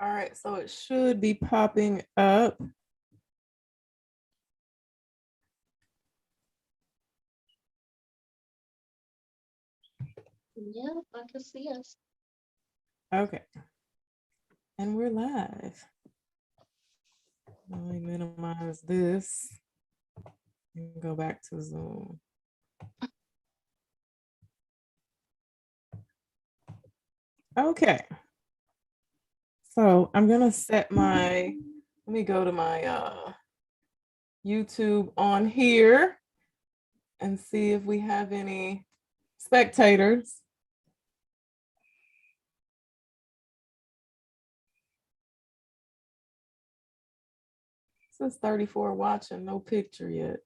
All right, so it should be popping up. Yeah, I can see us. Okay. And we're live. Let me minimize this and go back to Zoom. Okay. So I'm gonna set let me go to my YouTube on here and see if we have any spectators. It says 34 watching, no picture yet.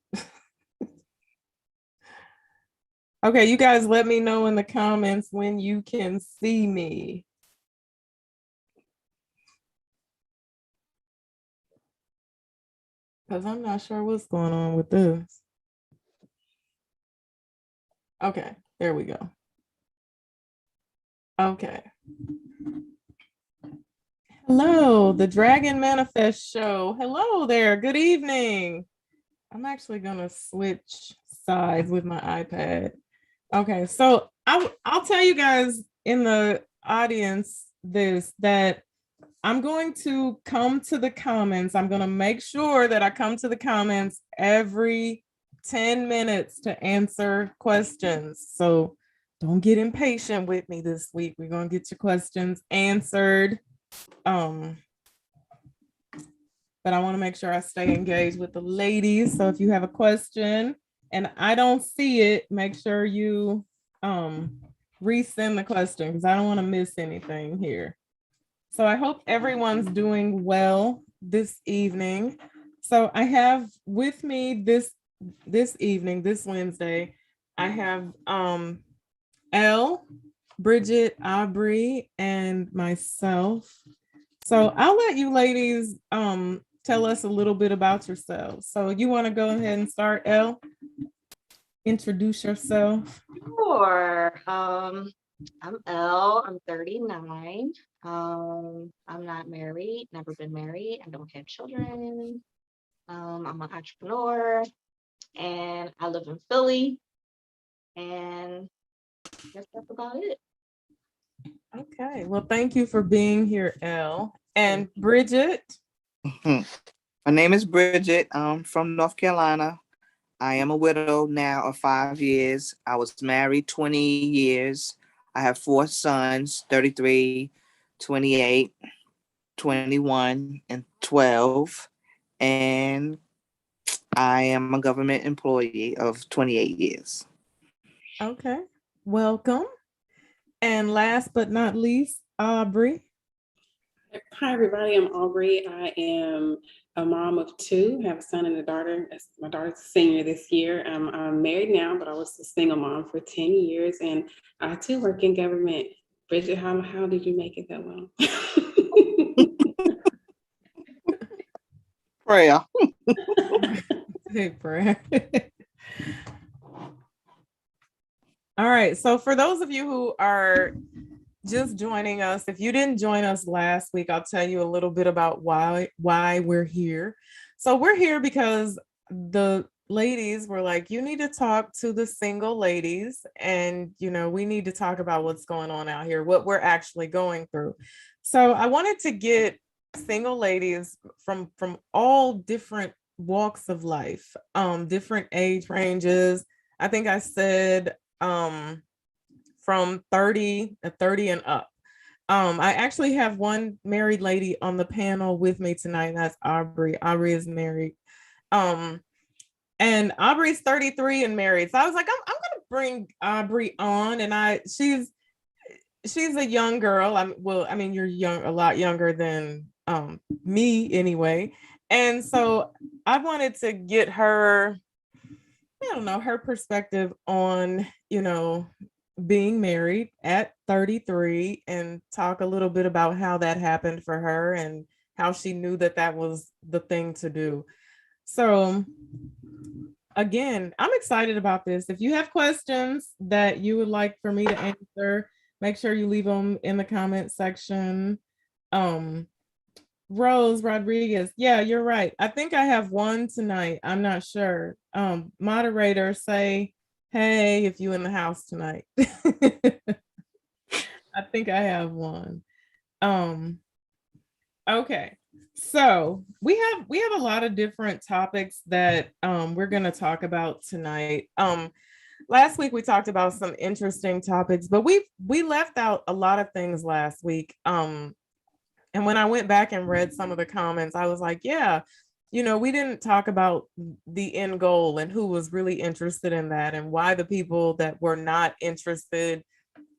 Okay, you guys let me know in the comments when you can see me. Because I'm not sure what's going on with this. Okay, there we go. Okay. Hello, the Dragon Manifest Show. Hello there, good evening. I'm actually gonna switch sides with my iPad. Okay, so I'll tell you guys in the audience that I'm going to come to the comments. I'm going to make sure that I come to the comments every 10 minutes to answer questions. So don't get impatient with me this week. We're going to get your questions answered. But I want to make sure I stay engaged with the ladies. So if you have a question and I don't see it, make sure you resend the question because I don't want to miss anything here. So I hope everyone's doing well this evening. So I have with me this evening, this Wednesday, I have Elle, Bridget, Aubrey, and myself. So I'll let you ladies tell us a little bit about yourselves. So you want to go ahead and start, Elle? Introduce yourself. Sure. I'm Elle. I'm 39. I'm not married, never been married. I don't have children. I'm an entrepreneur and I live in Philly. And I guess that's about it. Okay. Well, thank you for being here, Elle. And Bridget. My name is Bridget. I'm from North Carolina. I am a widow now of 5 years. I was married 20 years. I have 4 sons, 33, 28, 21, and 12. And I am a government employee of 28 years. Okay. Welcome. And last but not least, Aubrey. Hi, everybody. I'm Aubrey. I am a mom of 2. I have a son and a daughter. My daughter's a senior this year. I'm married now, but I was a single mom for 10 years, and I too work in government. Bridget, how did you make it that well? Prayer. Hey, prayer. All right. So for those of you who are just joining us, if you didn't join us last week, I'll tell you a little bit about why we're here. So we're here because the ladies were like, you need to talk to the single ladies, and we need to talk about what's going on out here, what we're actually going through. So I wanted to get single ladies from all different walks of life, different age ranges. I think I said from 30 and up. I actually have one married lady on the panel with me tonight. And that's Aubrey. Aubrey is married. And Aubrey's 33 and married. So I was like, I'm gonna bring Aubrey on. And she's a young girl. You're young, a lot younger than me anyway. And so I wanted to get her, I don't know, her perspective on, being married at 33 and talk a little bit about how that happened for her and how she knew that was the thing to do. So again, I'm excited about this. If you have questions that you would like for me to answer, make sure you leave them in the comment section. Rose Rodriguez. Yeah, you're right. I think I have one tonight. I'm not sure. Moderator, say hey if you in the house tonight. I think I have one. Um, okay. So we have a lot of different topics that we're gonna talk about tonight. Last week we talked about some interesting topics, but we left out a lot of things last week. And when I went back and read some of the comments, I was like, yeah, we didn't talk about the end goal and who was really interested in that and why the people that were not interested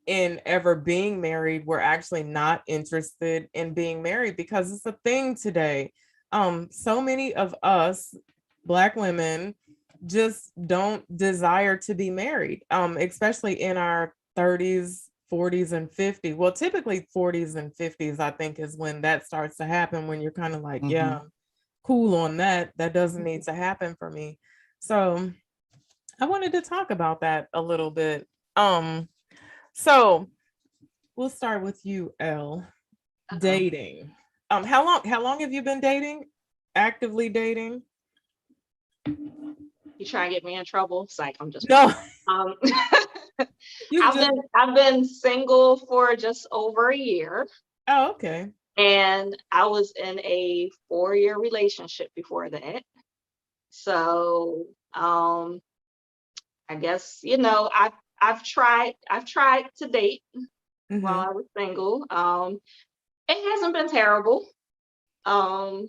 in ever being married were actually not interested in being married, because it's a thing today. So many of us Black women just don't desire to be married, especially in our 30s, 40s, and 50s. Well, typically 40s and 50s, I think, is when that starts to happen, when you're kind of like, yeah, I'm cool on that. That doesn't need to happen for me. So I wanted to talk about that a little bit. So we'll start with you, Elle. Dating. How long have you been dating? Actively dating? You try and get me in trouble? It's like I'm just No, um you I've just. been single for just over a year, Oh, okay. and I was in a 4-year relationship before that. So I guess, I've tried to date while Mm-hmm. I was single. It hasn't been terrible. Um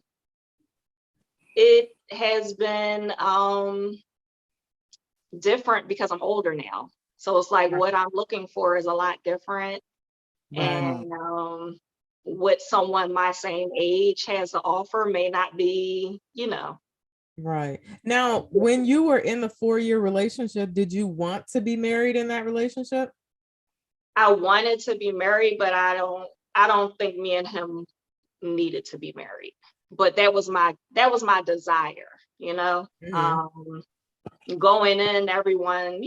it has been different because I'm older now. So it's like what I'm looking for is a lot different. Right. And what someone my same age has to offer may not be, Right. Now, when you were in the 4-year relationship, did you want to be married in that relationship? I wanted to be married, but I don't think me and him needed to be married. But that was my desire, you know. Mhm. Going in, everyone,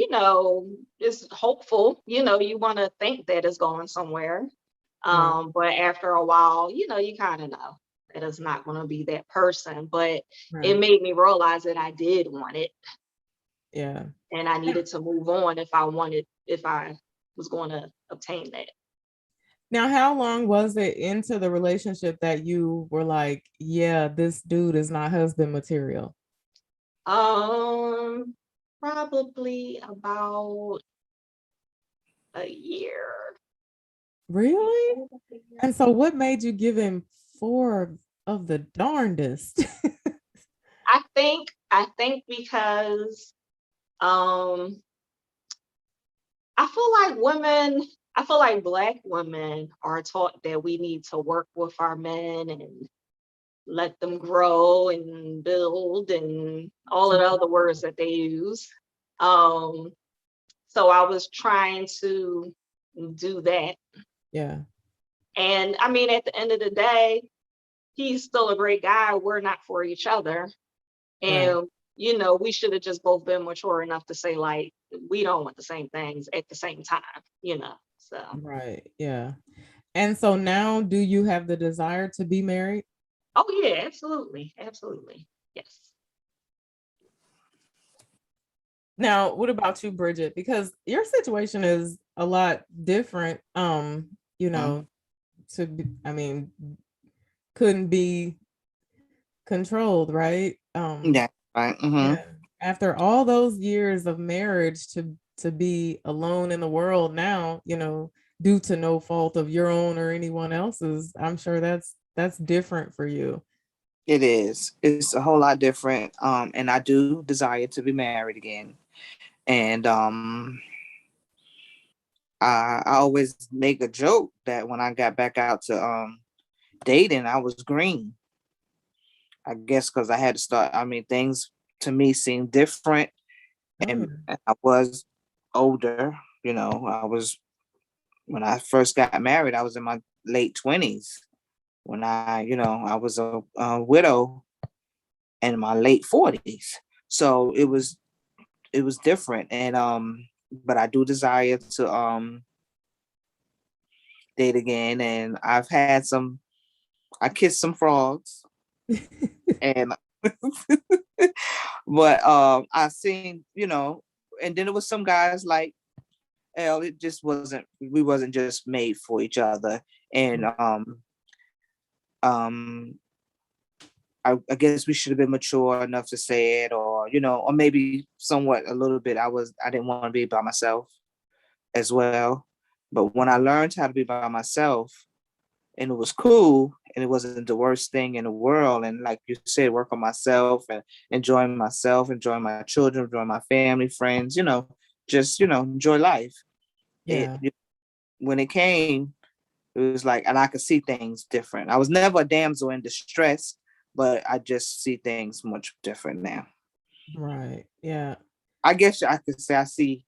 is hopeful, you want to think that it's going somewhere. Right. But after a while, you kind of know that it's not going to be that person. But it Right. made me realize that I did want it Yeah. and I needed to move on if I was going to obtain that. Now, how long was it into the relationship that you were like, yeah, this dude is not husband material? Um, Probably about a year. Really? And so what made you give him four of the darndest? I think because um I feel like Black women are taught that we need to work with our men and let them grow and build and all of the other words that they use. Um, so I was trying to do that. Yeah. And I mean, at the end of the day, he's still a great guy. We're not for each other. Right. And, we should have just both been mature enough to say, like, we don't want the same things at the same time. So, Right. Yeah. And so now, do you have the desire to be married? oh, yeah, absolutely. Absolutely. Yes. Now, what about you, Bridget? Because your situation is a lot different. You know, I mean, couldn't be controlled, right? Yeah, right. Yeah. After all those years of marriage, to be alone in the world now, due to no fault of your own or anyone else's, I'm sure that's different for you. It is. It's a whole lot different. And I do desire to be married again. And I always make a joke that when I got back out to dating, I was green. I guess because I had to start. I mean, things to me seemed different, Oh, yeah. and I was older. I was when I first got married. I was in my late 20s. When I was a widow in my late 40s. So it was different, and but I do desire to date again, and I've had some I kissed some frogs, and but I seen, and then there was some guys like L. It just wasn't. We wasn't just made for each other, and um, I guess we should have been mature enough to say it, or maybe somewhat a little bit. I didn't want to be by myself as well, but when I learned how to be by myself, and it was cool, and it wasn't the worst thing in the world, and like you said, work on myself and enjoying myself, enjoying my children, enjoying my family, friends, just enjoy life. Yeah. When it came, it was like, and I could see things different. I was never a damsel in distress, but I just see things much different now. Right. Yeah. I guess I could say I see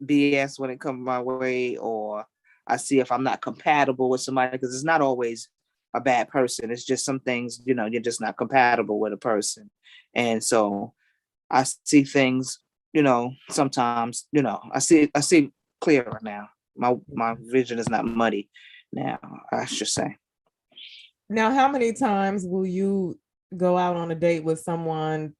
BS when it comes my way, or I see if I'm not compatible with somebody, because it's not always a bad person. It's just some things, you're just not compatible with a person. And so I see things, sometimes, I see clearer now. My vision is not muddy now, I should say. Now, how many times will you go out on a date with someone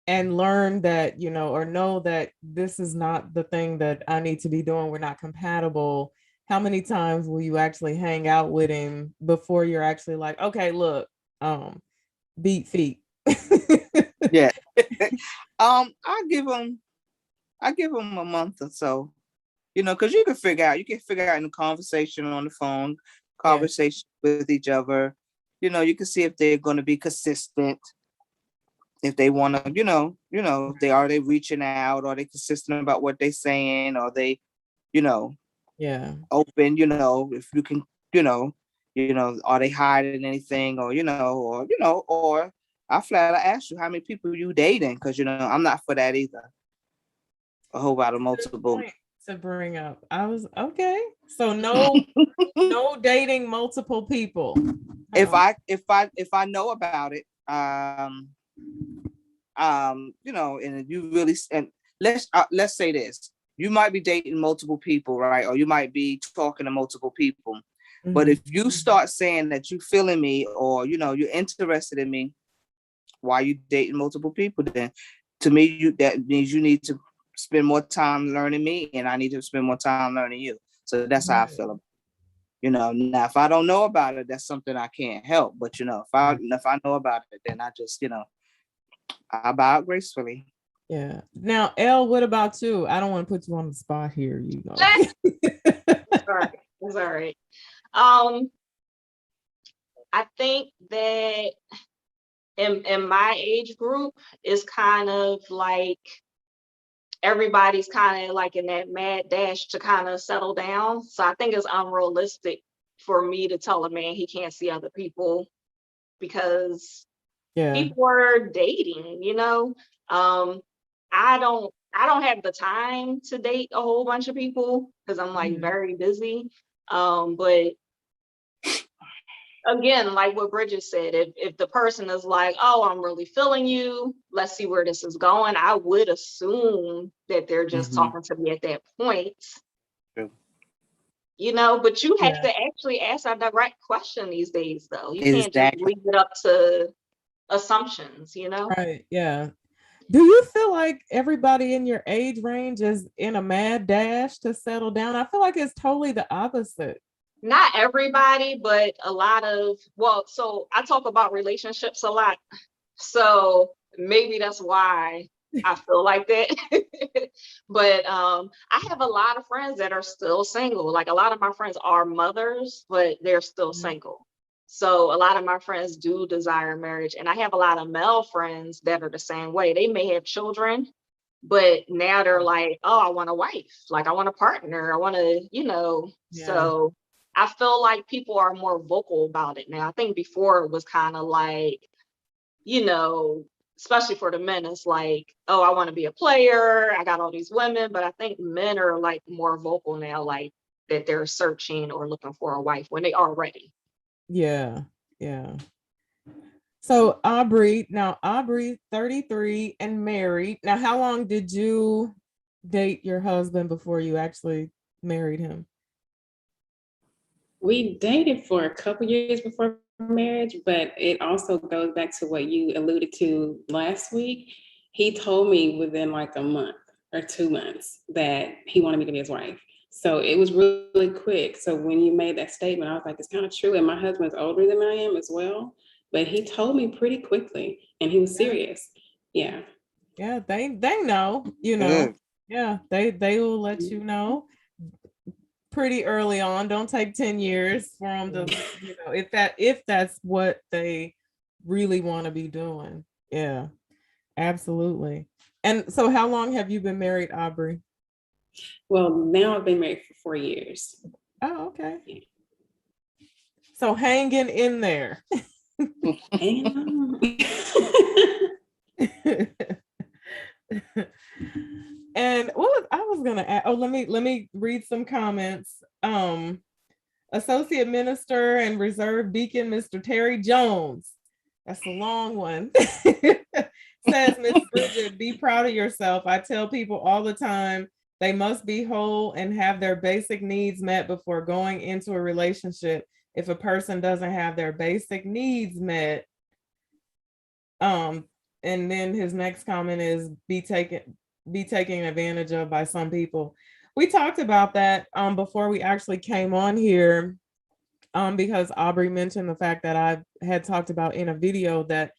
and learn that, or know that this is not the thing that I need to be doing, we're not compatible? How many times will you actually hang out with him before you're actually like, okay, look, beat feet? Yeah. I give them a month or so, because you can figure out in the conversation on the phone, conversation with each other, you can see if they're going to be consistent, if they want to, if they reaching out, or they consistent about what they saying, or they, open, if you can, are they hiding anything, or I flat out ask you how many people you dating, because I'm not for that either. A whole lot of multiple. To bring up, I was okay. So no dating multiple people. If I know about it, and you really, and let's say this, you might be dating multiple people, right? Or you might be talking to multiple people. Mm-hmm. But if you start saying that you feeling me, or you're interested in me, why are you dating multiple people? Then to me, that means you need to spend more time learning me, and I need to spend more time learning you. So that's how I feel about it. Now if I don't know about it, that's something I can't help. But if I know about it, then I just I bow out gracefully. Yeah. Now, Elle, what about you? I don't want to put you on the spot here, It's all right. I think that in my age group is kind of like everybody's kind of like in that mad dash to kind of settle down. So I think it's unrealistic for me to tell a man he can't see other people, because people are dating, I don't have the time to date a whole bunch of people, because I'm like very busy. But again, like what Bridget said, if the person is like, oh, I'm really feeling you, let's see where this is going, I would assume that they're just talking to me at that point. True. But you have to actually ask a direct question these days, though. You can't just leave it up to assumptions, Right. Yeah. Do you feel like everybody in your age range is in a mad dash to settle down? I feel like it's totally the opposite. Not everybody, but a lot of, so I talk about relationships a lot. So maybe that's why I feel like that. But I have a lot of friends that are still single. Like a lot of my friends are mothers, but they're still single. So a lot of my friends do desire marriage. And I have a lot of male friends that are the same way. They may have children, but now they're like, oh, I want a wife. Like I want a partner. I want to, So I feel like people are more vocal about it now. I think before it was kind of like, especially for the men, it's like, oh, I want to be a player. I got all these women. But I think men are like more vocal now, like that they're searching or looking for a wife when they are ready. Yeah. Yeah. So Aubrey, 33 and married. Now, how long did you date your husband before you actually married him? We dated for a couple years before marriage, but it also goes back to what you alluded to last week. He told me within like a month or 2 months that he wanted me to be his wife. So it was really quick. So when you made that statement, I was like, it's kind of true. And my husband's older than I am as well. But he told me pretty quickly and he was serious. Yeah. Yeah, they know, Good. yeah, they will let you know pretty early on. Don't take 10 years for them to, if that's what they really want to be doing. Yeah, absolutely. And so how long have you been married, Aubrey? Well, now I've been married for 4 years. Oh, okay. So hanging in there. Hanging on. And what I was gonna add, oh, let me read some comments. Associate Minister and Reserve Deacon, Mr. Terry Jones. That's a long one. Says, Miss Bridget, be proud of yourself. I tell people all the time they must be whole and have their basic needs met before going into a relationship. If a person doesn't have their basic needs met, and then his next comment is be taken advantage of by some people. We talked about that before we actually came on here, because Aubrey mentioned the fact that I had talked about in a video that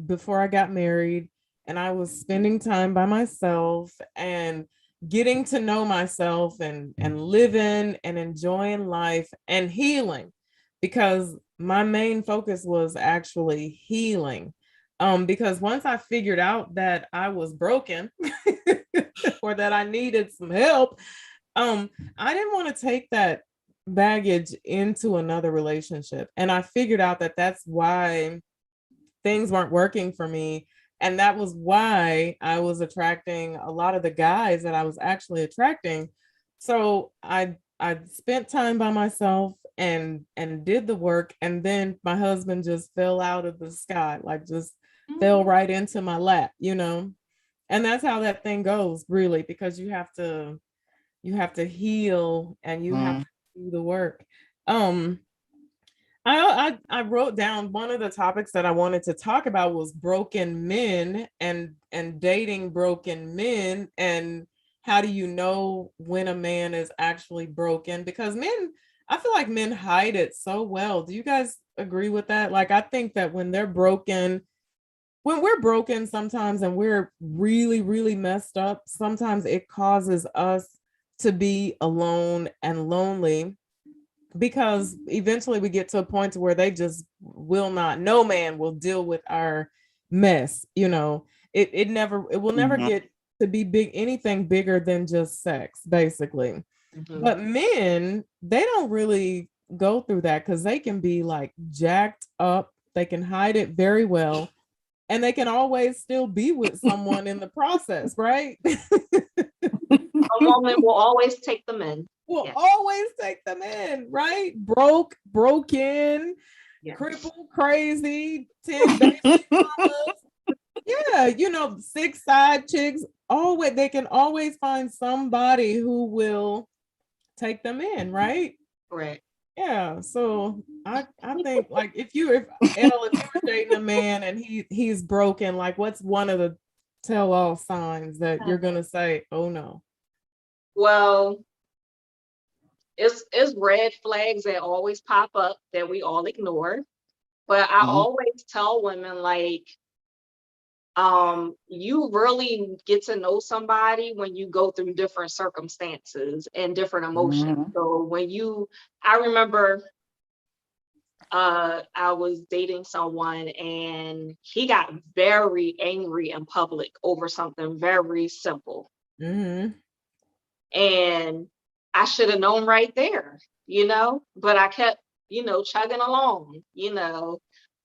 before I got married and I was spending time by myself and getting to know myself and living and enjoying life and healing, because my main focus was actually healing. Because once I figured out that I was broken or that I needed some help, I didn't want to take that baggage into another relationship. And I figured out that that's why things weren't working for me. And that was why I was attracting a lot of the guys that I was actually attracting. So I spent time by myself and did the work. And then my husband just fell out of the sky, like just fell right into my lap, And that's how that thing goes, really, because you have to heal and you have to do the work. I wrote down one of the topics that I wanted to talk about was broken men and dating broken men, and how do you know when a man is actually broken? Because I feel like men hide it so well. Do you guys agree with that? Like, I think that when we're broken sometimes and we're really, really messed up, sometimes it causes us to be alone and lonely, because eventually we get to a point where they just no man will deal with our mess. It will never get to be anything bigger than just sex, basically. But men, they don't really go through that because they can be like jacked up. They can hide it very well. And they can always still be with someone in the process, right? A woman will always take them in. Will always take them in, right? Broken, crippled, crazy, 10 baby mamas. Yeah, 6 side chicks. Always, they can always find somebody who will take them in, right? Right. Yeah. So I think, like, if you're dating a man and he's broken, like, what's one of the tell-all signs that you're gonna say, oh no? Well, it's red flags that always pop up that we all ignore. But I always tell women, like, you really get to know somebody when you go through different circumstances and different emotions. So I remember I was dating someone and he got very angry in public over something very simple. And I should have known right there, but I kept, chugging along,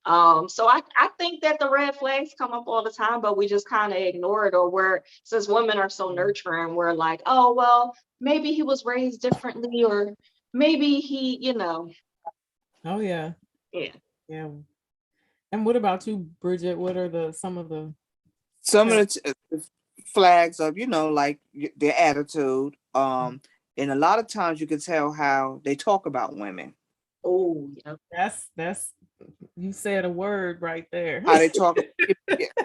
So I think that the red flags come up all the time, but we just kind of ignore it, or since women are so nurturing, we're like, oh, well, maybe he was raised differently, or maybe he, Oh yeah. Yeah. Yeah. And what about you, Bridget? What are some of the flags of, like their attitude, And a lot of times you can tell how they talk about women. Oh, yep. That's you said a word right there. How they talk,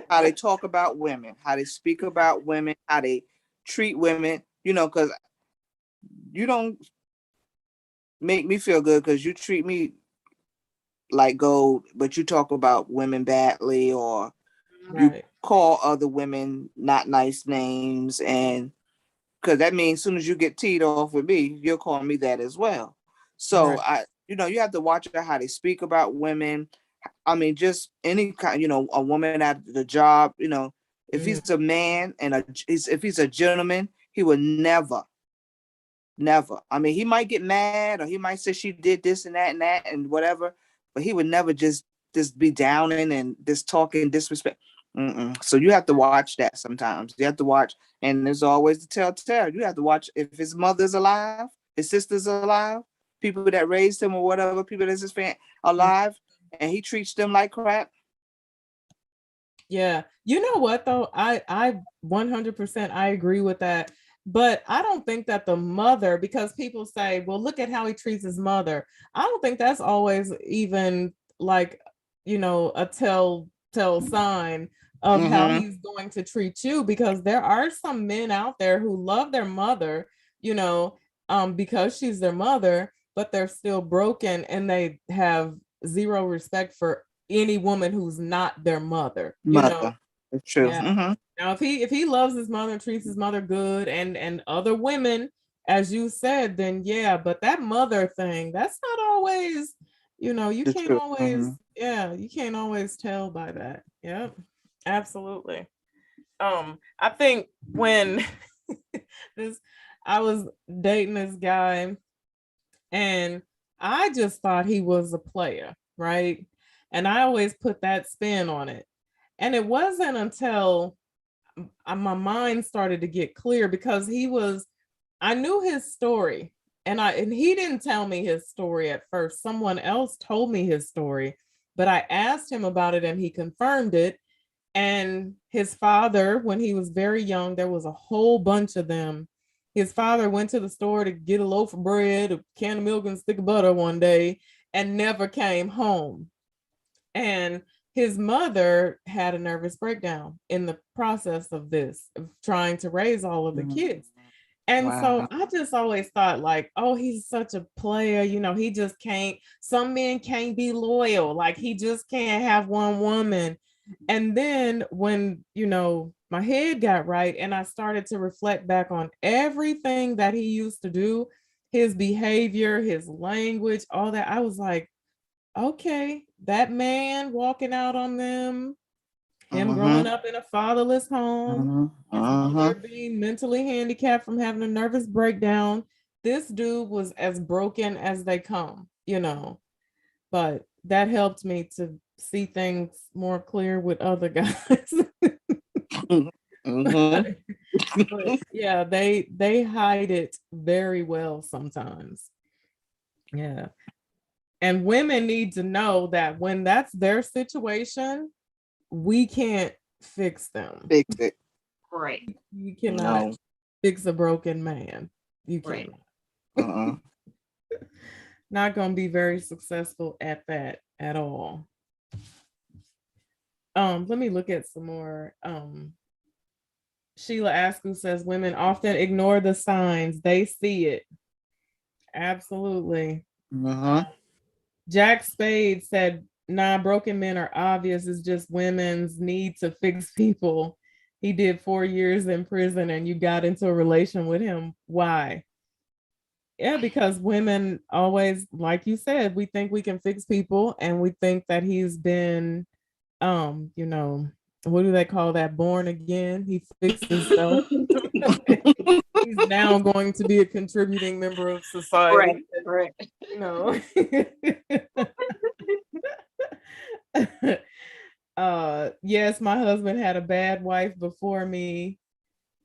how they talk about women, how they speak about women, how they treat women. You know, because you don't make me feel good because you treat me like gold, but you talk about women badly, or you Right. call other women not nice names, and because that means as soon as you get teed off with me, you'll call me that as well. So Right. you have to watch how they speak about women. I mean, just any kind, a woman at the job, if Mhm. he's a man and if he's a gentleman, he would never. I mean, he might get mad or he might say she did this and that and whatever, but he would never just be downing and just talking disrespect. Mm-mm. So you have to watch that sometimes. You have to watch, and there's always the telltale. You have to watch if his mother's alive, his sister's alive, people that raised him or whatever, people that's his fan alive, and he treats them like crap. Yeah. You know what though? I 100% I agree with that. But I don't think that the mother, because people say, well, look at how he treats his mother. I don't think that's always even like, a tell sign of how Mm-hmm. he's going to treat you, because there are some men out there who love their mother, because she's their mother, but they're still broken and they have zero respect for any woman who's not their mother. Mother. It's true. Yeah. Mm-hmm. Now if he loves his mother, treats his mother good, and other women, as you said, then yeah, but that mother thing, that's not always, you The can't truth. always, Mm-hmm. yeah, you can't always tell by that. Yep. Absolutely. I think when this I was dating this guy, and I just thought he was a player, right? And I always put that spin on it. And it wasn't until my mind started to get clear, because I knew his story, and he didn't tell me his story at first. Someone else told me his story, but I asked him about it and he confirmed it. And his father, when he was very young, there was a whole bunch of them. His father went to the store to get a loaf of bread, a can of milk, and a stick of butter one day and never came home. And his mother had a nervous breakdown in the process of this, of trying to raise all of the kids. And so Wow. I just always thought, like, oh, he's such a player. He just can't, some men can't be loyal. Like, he just can't have one woman. And then when, my head got right and I started to reflect back on everything that he used to do, his behavior, his language, all that, I was like, okay, that man walking out on them, him growing Mm-hmm. up in a fatherless home, Mm-hmm. his Mm-hmm. mother being mentally handicapped from having a nervous breakdown. This dude was as broken as they come. But that helped me to see things more clear with other guys. Mm-hmm. But yeah, they hide it very well sometimes. Yeah. And women need to know that when that's their situation, we can't fix them. Fix it. Right. You cannot No. fix a broken man. You Right. cannot. Uh-uh. Not going to be very successful at that at all. Let me look at some more. Sheila Askew says women often ignore the signs. They see it. Absolutely. Uh-huh. Jack Spade said, nah, broken men are obvious. It's just women's need to fix people. He did 4 years in prison and you got into a relation with him. Why? Yeah, because women always, like you said, we think we can fix people, and we think that he's been, what do they call that? Born again. He fixed himself. He's now going to be a contributing member of society. Right. Right. You know. Yes, my husband had a bad wife before me,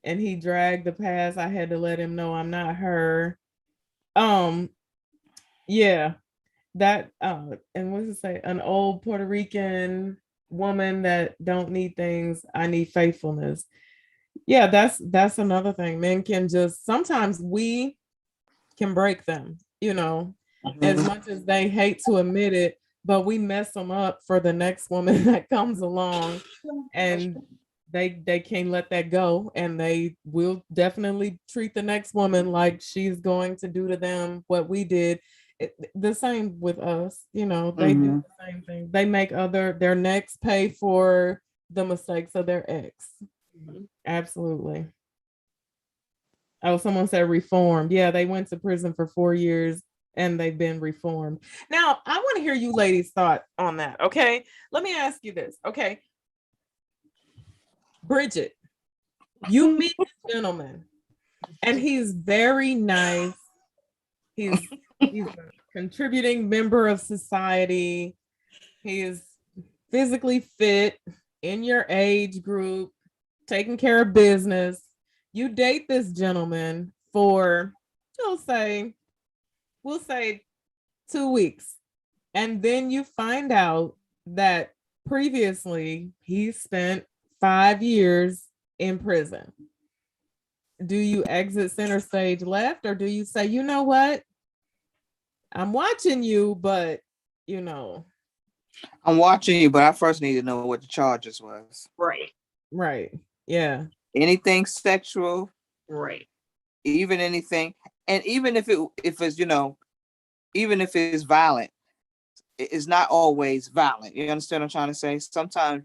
and he dragged the past. I had to let him know I'm not her. Um, yeah, that and what's it say? An old Puerto Rican woman that don't need things. I need faithfulness. Yeah, that's another thing. Men can just, sometimes we can break them, you know, as Mhm. much as they hate to admit it, but we mess them up for the next woman that comes along, and they can't let that go, and they will definitely treat the next woman like she's going to do to them what we did. The same with us, you know, they do Mhm. the same thing. They make their next pay for the mistakes of their ex. Mhm. Absolutely. Oh, someone said reformed. Yeah, they went to prison for 4 years and they've been reformed. Now, I want to hear you ladies' thought on that. Okay. Let me ask you this. Okay. Bridget, you meet a gentleman and he's very nice. He's a contributing member of society. He is physically fit, in your age group, taking care of business. You date this gentleman for, we'll say, we'll say 2 weeks. And then you find out that previously he spent 5 years in prison. Do you exit center stage left, or do you say, you know what? I'm watching you, but you know, I'm watching you, but I first need to know what the charges was. Right. right. Yeah. Anything sexual, Right. even anything, and even if it's even if it's violent, it's not always violent. You understand what I'm trying to say? Sometimes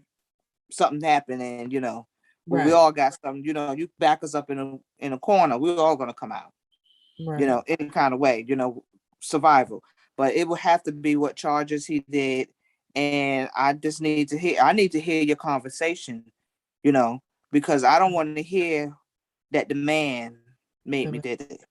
something happened, and we Right. all got something. You back us up in a corner, we're all gonna come out. Right. Any kind of way. Survival. But it would have to be what charges he did, and I just need to hear. I need to hear your conversation. Because I don't want to hear that the man made me did it.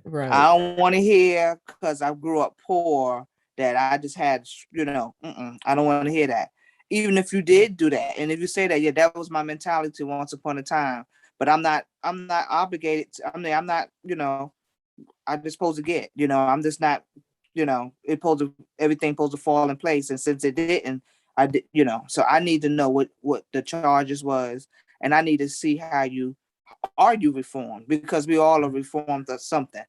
Right. I don't want to hear because I grew up poor that I just had, I don't want to hear that. Even if you did do that, and if you say that, yeah, that was my mentality once upon a time. But I'm not obligated. I'm not, I'm just supposed to get, I'm just not, everything supposed to fall in place. And since it didn't, I did, so I need to know what the charges was, and I need to see how are you reformed, because we all are reformed of something.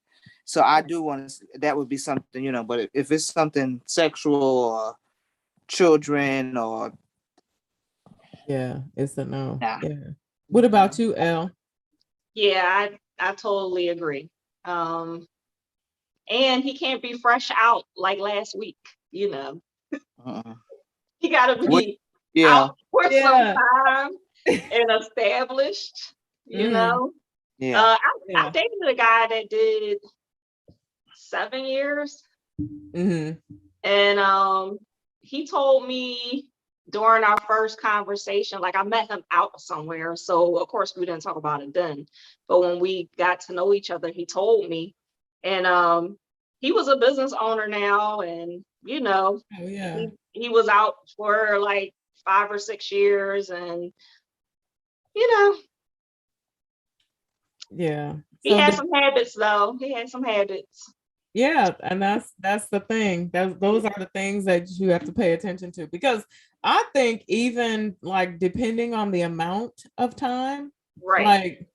So I do want to, that would be something, but if it's something sexual or children or Yeah, it's a no. nah. Yeah. What about you, Elle? Yeah, I totally agree. Um, and he can't be fresh out like last week, you know. Uh-uh. He gotta What? be Yeah, out for some Yeah. time and established, you Mm, know. yeah. I yeah. dated a guy that did 7 years, Hmm. and he told me during our first conversation, like I met him out somewhere, so of course we didn't talk about it then, but when we got to know each other, he told me, and he was a business owner now, and Oh yeah. he was out for like 5 or 6 years, and you know Yeah. he So had the some habits though. He had some habits. yeah, and that's the thing. Those are the things that you have to pay attention to, because I think even like depending on the amount of time, Right, like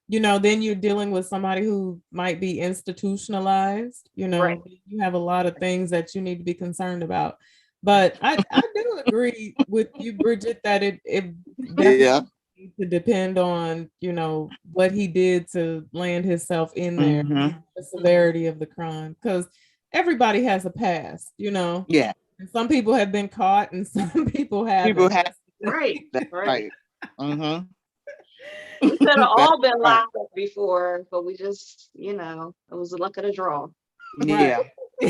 then you're dealing with somebody who might be institutionalized. right. You have a lot of things that you need to be concerned about. But I do agree with you, Bridget, that it definitely Yeah. needs to depend on, what he did to land himself in there, Mm-hmm. the severity of the crime. Because everybody has a past, Yeah. and some people have been caught and some people People haven't. have. Right, That's right. right. Mm-hmm. We could have That's all been right. locked up before, but we just, it was the luck of the draw. Right. Yeah.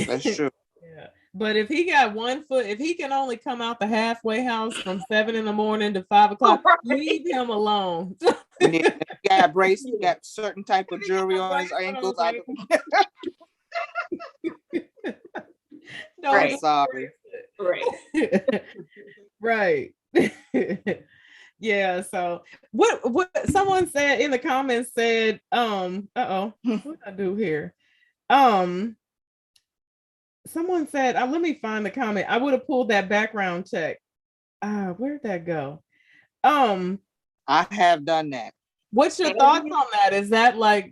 That's true. Yeah. But if he got 1 foot, if he can only come out the halfway house from 7 in the morning to 5 o'clock, Right. leave him alone. Yeah. He got brace. He Yeah. got certain type of jewelry on his ankles. I don't. Don't I'm Right, sorry. right. right. Yeah. So what someone said in the comments said, what I do here? Someone said, let me find the comment. I would have pulled that background check. Where'd that go? Um, I have done that. what's your And thoughts on that? Is that like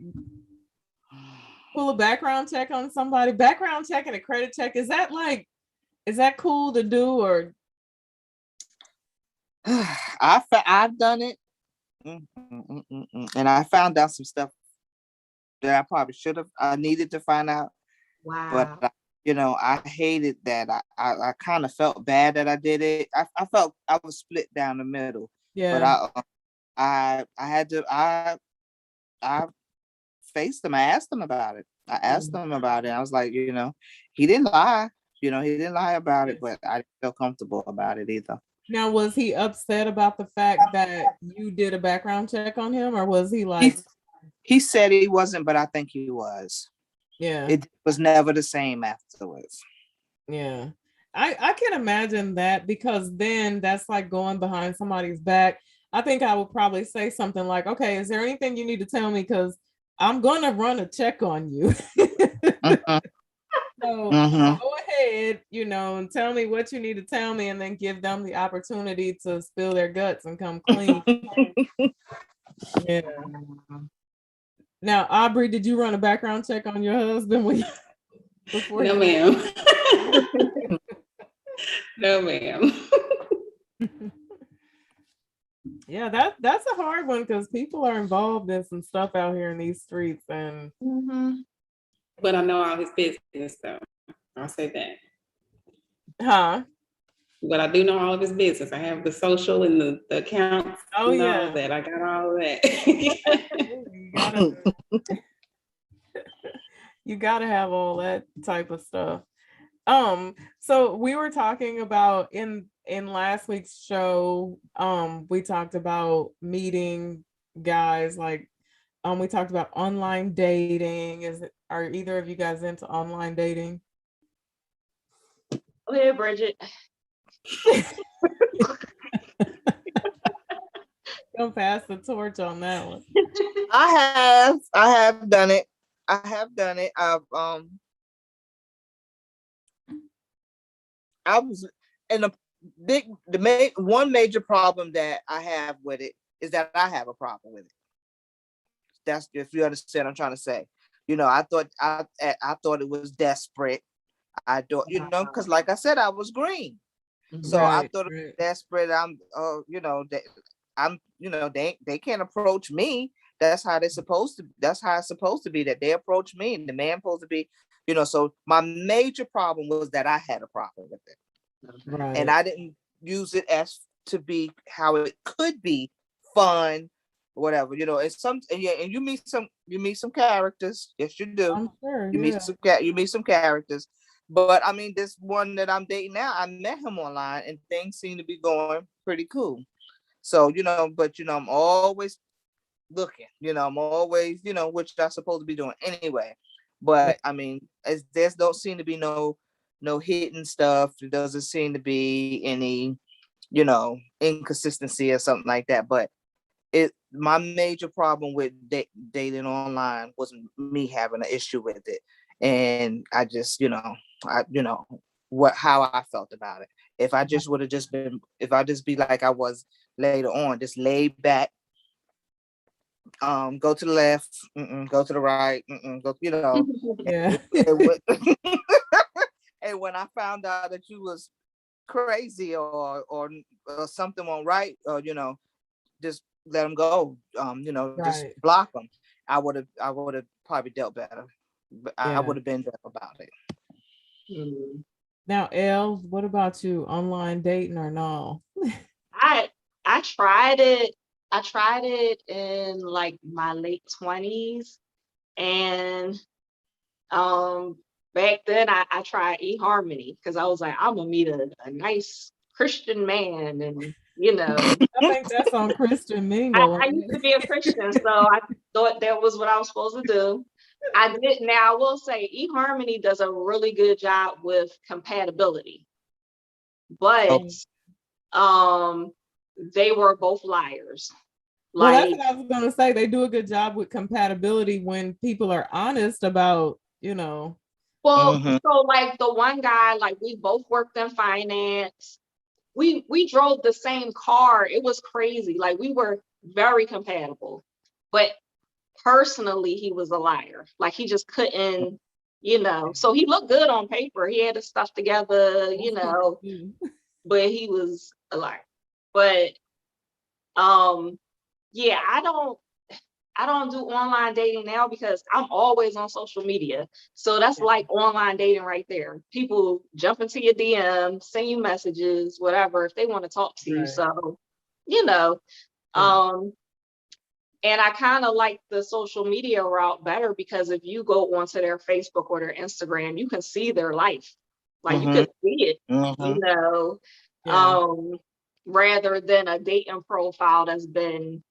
pull a background check on somebody? Background check and a credit check, is that cool to do, or? I've done it. And I found out some stuff that I probably should have, I needed to find out. Wow. But I hated that. I kind of felt bad that I did it. I felt I was split down the middle. But Yeah. I had to I faced him. I asked him about it. I was like, he didn't lie. He didn't lie about it, but I didn't feel comfortable about it either. Now, was he upset about the fact that you did a background check on him, or was he like, He said he wasn't, but I think he was. yeah, It was never the same afterwards. yeah. I can imagine that, because then that's like going behind somebody's back. I think I would probably say something like, okay, is there anything you need to tell me? Because I'm gonna run a check on you. So go ahead, and tell me what you need to tell me, and then give them the opportunity to spill their guts and come clean. Yeah. Now, Aubrey, did you run a background check on your husband before? No, ma'am. No, ma'am. Yeah, that's a hard one, because people are involved in some stuff out here in these streets, and But I know all his business, though. I'll say that. huh? But I do know all of his business. I have the social and the accounts. Oh, and yeah. all that. I got all of that. You gotta have all that type of stuff. So we were talking about in last week's show, we talked about meeting guys, like we talked about online dating. Are either of you guys into online dating? Go ahead, Bridget. Don't pass the torch on that one. I have done it. I was in one major problem that I have with it is that I have a problem with it. That's, if you understand what I'm trying to say. I thought it was desperate. I don't, because like I said, I was green. So I thought it was desperate. They can't approach me. That's how it's supposed to be, that they approach me, and the man supposed to be, so my major problem was that I had a problem with it. Right. And I didn't use it as to be how it could be fun, whatever. It's some, and you meet some characters. Yes, you do. I'm sure. You meet some characters. But I mean, this one that I'm dating now, I met him online, and things seem to be going pretty cool. So, but I'm always looking, I'm always, which I'm supposed to be doing anyway. But I mean, there don't seem to be no hidden stuff. There doesn't seem to be any, inconsistency or something like that. But my major problem with dating online was me having an issue with it. And I just, how I felt about it. If I just would have if I just be like I was later on, just laid back, go to the left, go to the right, go, Yeah. And when I found out that you was crazy or something went right, or just let them go, just block them. I would have probably dealt better. But I would have been better about it. Now, Elle, what about you? Online dating or no? I tried it. I tried it in like my late 20s, and back then I tried eHarmony, because I was like, I'm gonna meet a nice Christian man, and I think that's on Christian Mingle. I used to be a Christian, so I thought that was what I was supposed to do. I did. Now I will say eHarmony does a really good job with compatibility, but they were both liars. Well, that's what I was gonna say. They do a good job with compatibility when people are honest about, Well, so like the one guy, like we both worked in finance. We drove the same car. It was crazy. Like we were very compatible. But personally he was a liar. Like he just couldn't, so he looked good on paper. He had his stuff together, but he was a liar. But yeah, I don't do online dating now because I'm always on social media. So that's like online dating right there. People jump into your DM, send you messages, whatever, if they want to talk to you. So, and I kind of like the social media route better because if you go onto their Facebook or their Instagram, you can see their life. Like you can see it, rather than a dating profile that's been,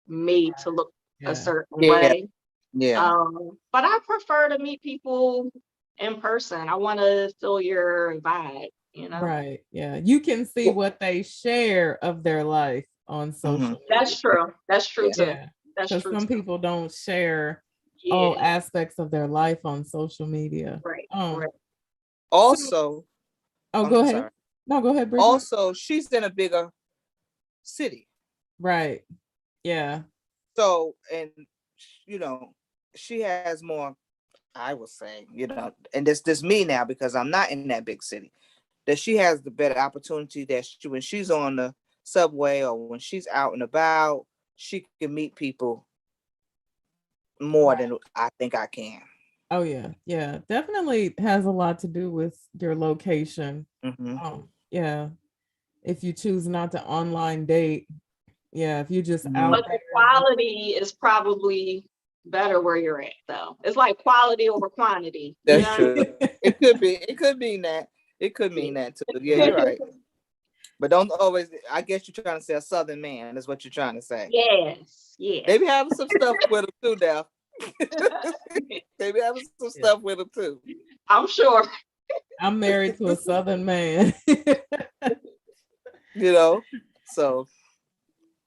made to look a certain way. Yeah. But I prefer to meet people in person. I want to feel your vibe, Right. Yeah. You can see what they share of their life on social media. That's true. That's true too. Yeah. That's Because true. some people don't share Yeah. all aspects of their life on social media. Right. Right. Also, Oh, I'm go ahead. sorry. No, go ahead, Bridget. Also, she's in a bigger city. Right. Yeah. So, and she has more, I would say, and this me now because I'm not in that big city, that she has the better opportunity that when she's on the subway or when she's out and about, she can meet people more than I think I can. Oh yeah. Yeah. Definitely has a lot to do with your location. Yeah. If you choose not to online date, if you just out but the quality is probably better where you're at though. It's like quality over quantity. That's true. It could mean that. It could mean that too. Yeah, you're right. But don't always, I guess you're trying to say a Southern man is what you're trying to say. Yes. Yeah. Maybe having some stuff with them too now. Maybe having some stuff with them too. I'm sure. I'm married to a Southern man. So.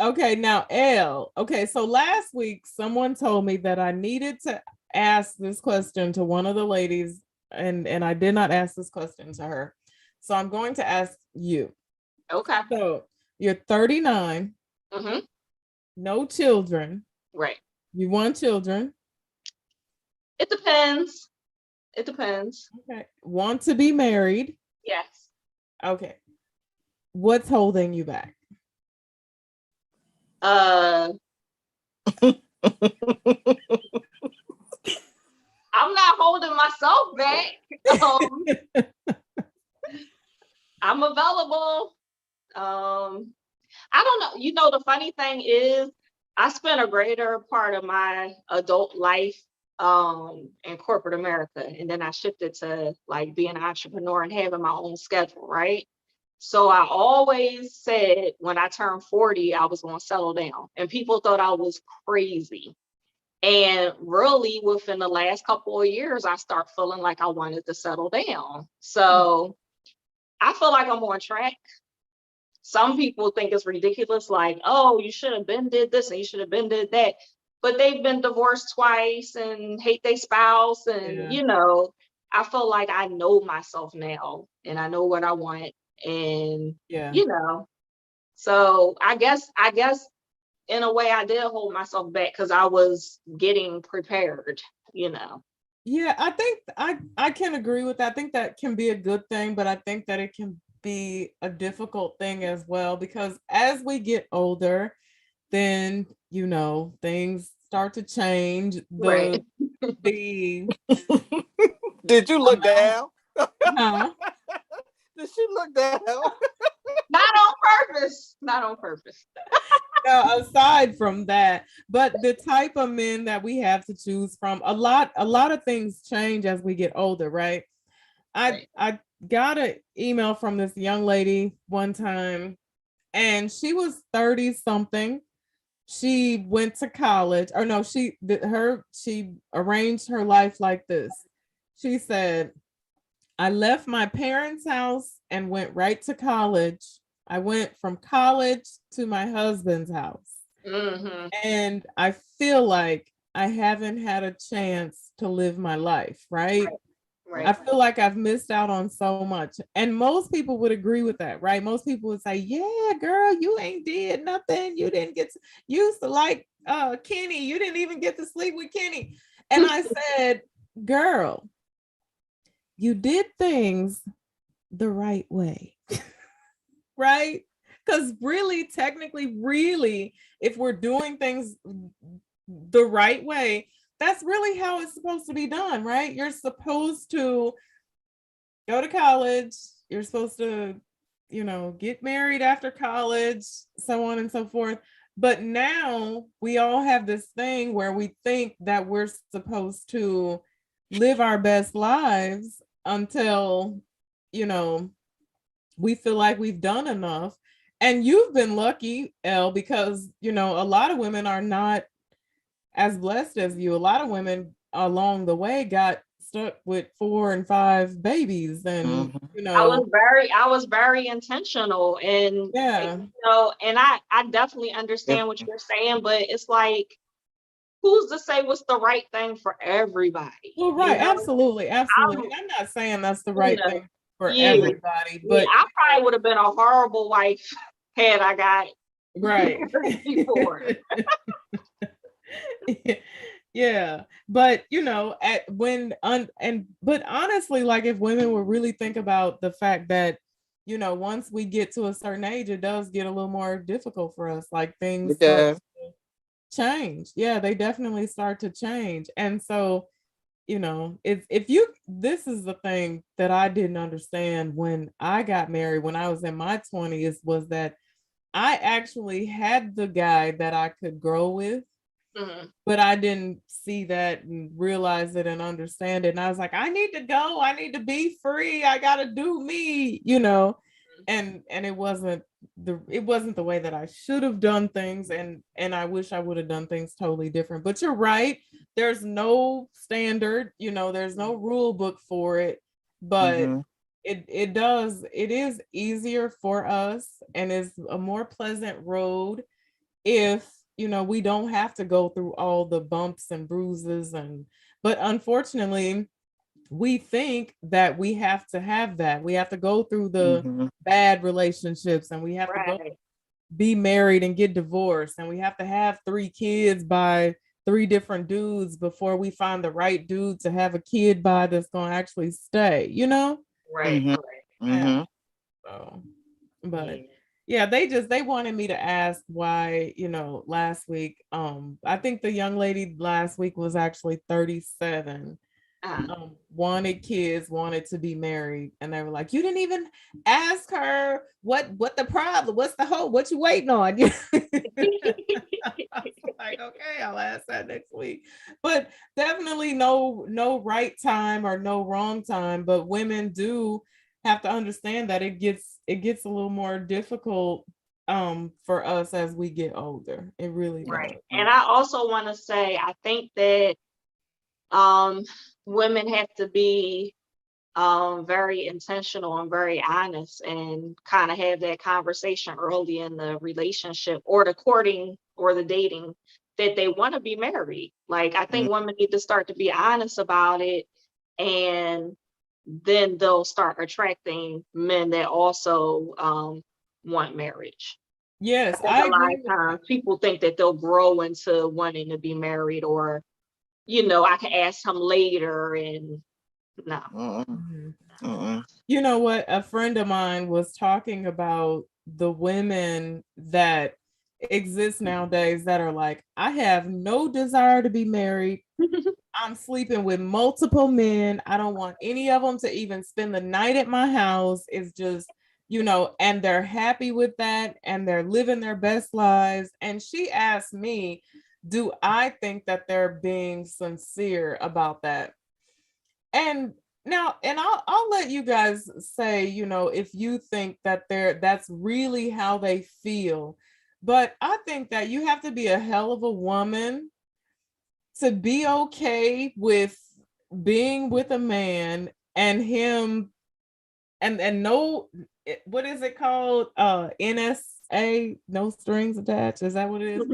Okay, now Elle. Okay, so last week someone told me that I needed to ask this question to one of the ladies, and I did not ask this question to her. So I'm going to ask you. Okay. So you're 39. No children. Right. You want children? It depends. It depends. Okay. Want to be married? Yes. Okay. What's holding you back? I'm not holding myself back. I'm available. I don't know. The funny thing is I spent a greater part of my adult life in corporate America. And then I shifted to like being an entrepreneur and having my own schedule, right? So I always said when I turned 40, I was going to settle down. And people thought I was crazy. And really within the last couple of years, I start feeling like I wanted to settle down. So I feel like I'm on track. Some people think it's ridiculous, like, oh, you should have been did this and you should have been did that. But they've been divorced twice and hate their spouse. And, I feel like I know myself now and I know what I want. And, so I guess in a way I did hold myself back because I was getting prepared, Yeah, I think I can agree with that. I think that can be a good thing, but I think that it can be a difficult thing as well because as we get older, then things start to change. Right. Did you look down? Huh? Did she look down? Not on purpose. Not on purpose. No, aside from that, but the type of men that we have to choose from, a lot of things change as we get older, right? I got an email from this young lady one time, and she was 30 something. She went to college, or no, she arranged her life like this. She said, I left my parents' house and went right to college. I went from college to my husband's house. And I feel like I haven't had a chance to live my life, right? Right. I feel like I've missed out on so much. And most people would agree with that, right? Most people would say, yeah, girl, you ain't did nothing. You didn't you used to like Kenny, you didn't even get to sleep with Kenny. And I said, girl, you did things the right way. Right? Because really, technically, really, if we're doing things the right way, that's really how it's supposed to be done, right? You're supposed to go to college, you're supposed to, get married after college, so on and so forth. But now we all have this thing where we think that we're supposed to live our best lives until, we feel like we've done enough. And you've been lucky, Elle, because, a lot of women are not as blessed as you. A lot of women along the way got stuck with 4 and 5 babies, and I was very intentional, and yeah, and I definitely understand what you're saying, but it's like, who's to say what's the right thing for everybody? well, right, absolutely. And I'm not saying that's the right thing for everybody, but I probably would have been a horrible wife had I got right before. Yeah, but but honestly, like, if women would really think about the fact that, once we get to a certain age, it does get a little more difficult for us. Like, things start to change. Yeah, they definitely start to change. And so, this is the thing that I didn't understand when I got married, when I was in my 20s, was that I actually had the guy that I could grow with. Mm-hmm. But I didn't see that and realize it and understand it. And I was like, I need to go. I need to be free. I gotta do me, And it wasn't the way that I should have done things. And I wish I would have done things totally different. But you're right. There's no standard, there's no rule book for it. But it is easier for us, and is a more pleasant road if we don't have to go through all the bumps and bruises. But unfortunately, we think that we have to have that. We have to go through the bad relationships, and we have to go be married and get divorced, and we have to have 3 kids by 3 different dudes before we find the right dude to have a kid by that's going to actually stay, Right. Yeah. So, but yeah, they wanted me to ask why, last week, I think the young lady last week was actually 37, wanted kids, wanted to be married, and they were like, you didn't even ask her what the problem, what's the hope, what you waiting on? I was like, okay, I'll ask that next week. But definitely no right time or no wrong time, but women do have to understand that it gets a little more difficult for us as we get older. It really does. And I also want to say, I think that women have to be very intentional and very honest, and kind of have that conversation early in the relationship or the courting or the dating, that they want to be married. Like, I think women need to start to be honest about it, and then they'll start attracting men that also want marriage. Yes, I think a lot of times people think that they'll grow into wanting to be married, or I can ask him later, and no. You know what? A friend of mine was talking about the women that exist nowadays that are like, I have no desire to be married. I'm sleeping with multiple men. I don't want any of them to even spend the night at my house. It's just, and they're happy with that, and they're living their best lives. And she asked me, do I think that they're being sincere about that? And now, and I'll let you guys say, if you think that that's really how they feel. But I think that you have to be a hell of a woman to be okay with being with a man and him and no, what is it called? NSA, no strings attached. Is that what it is?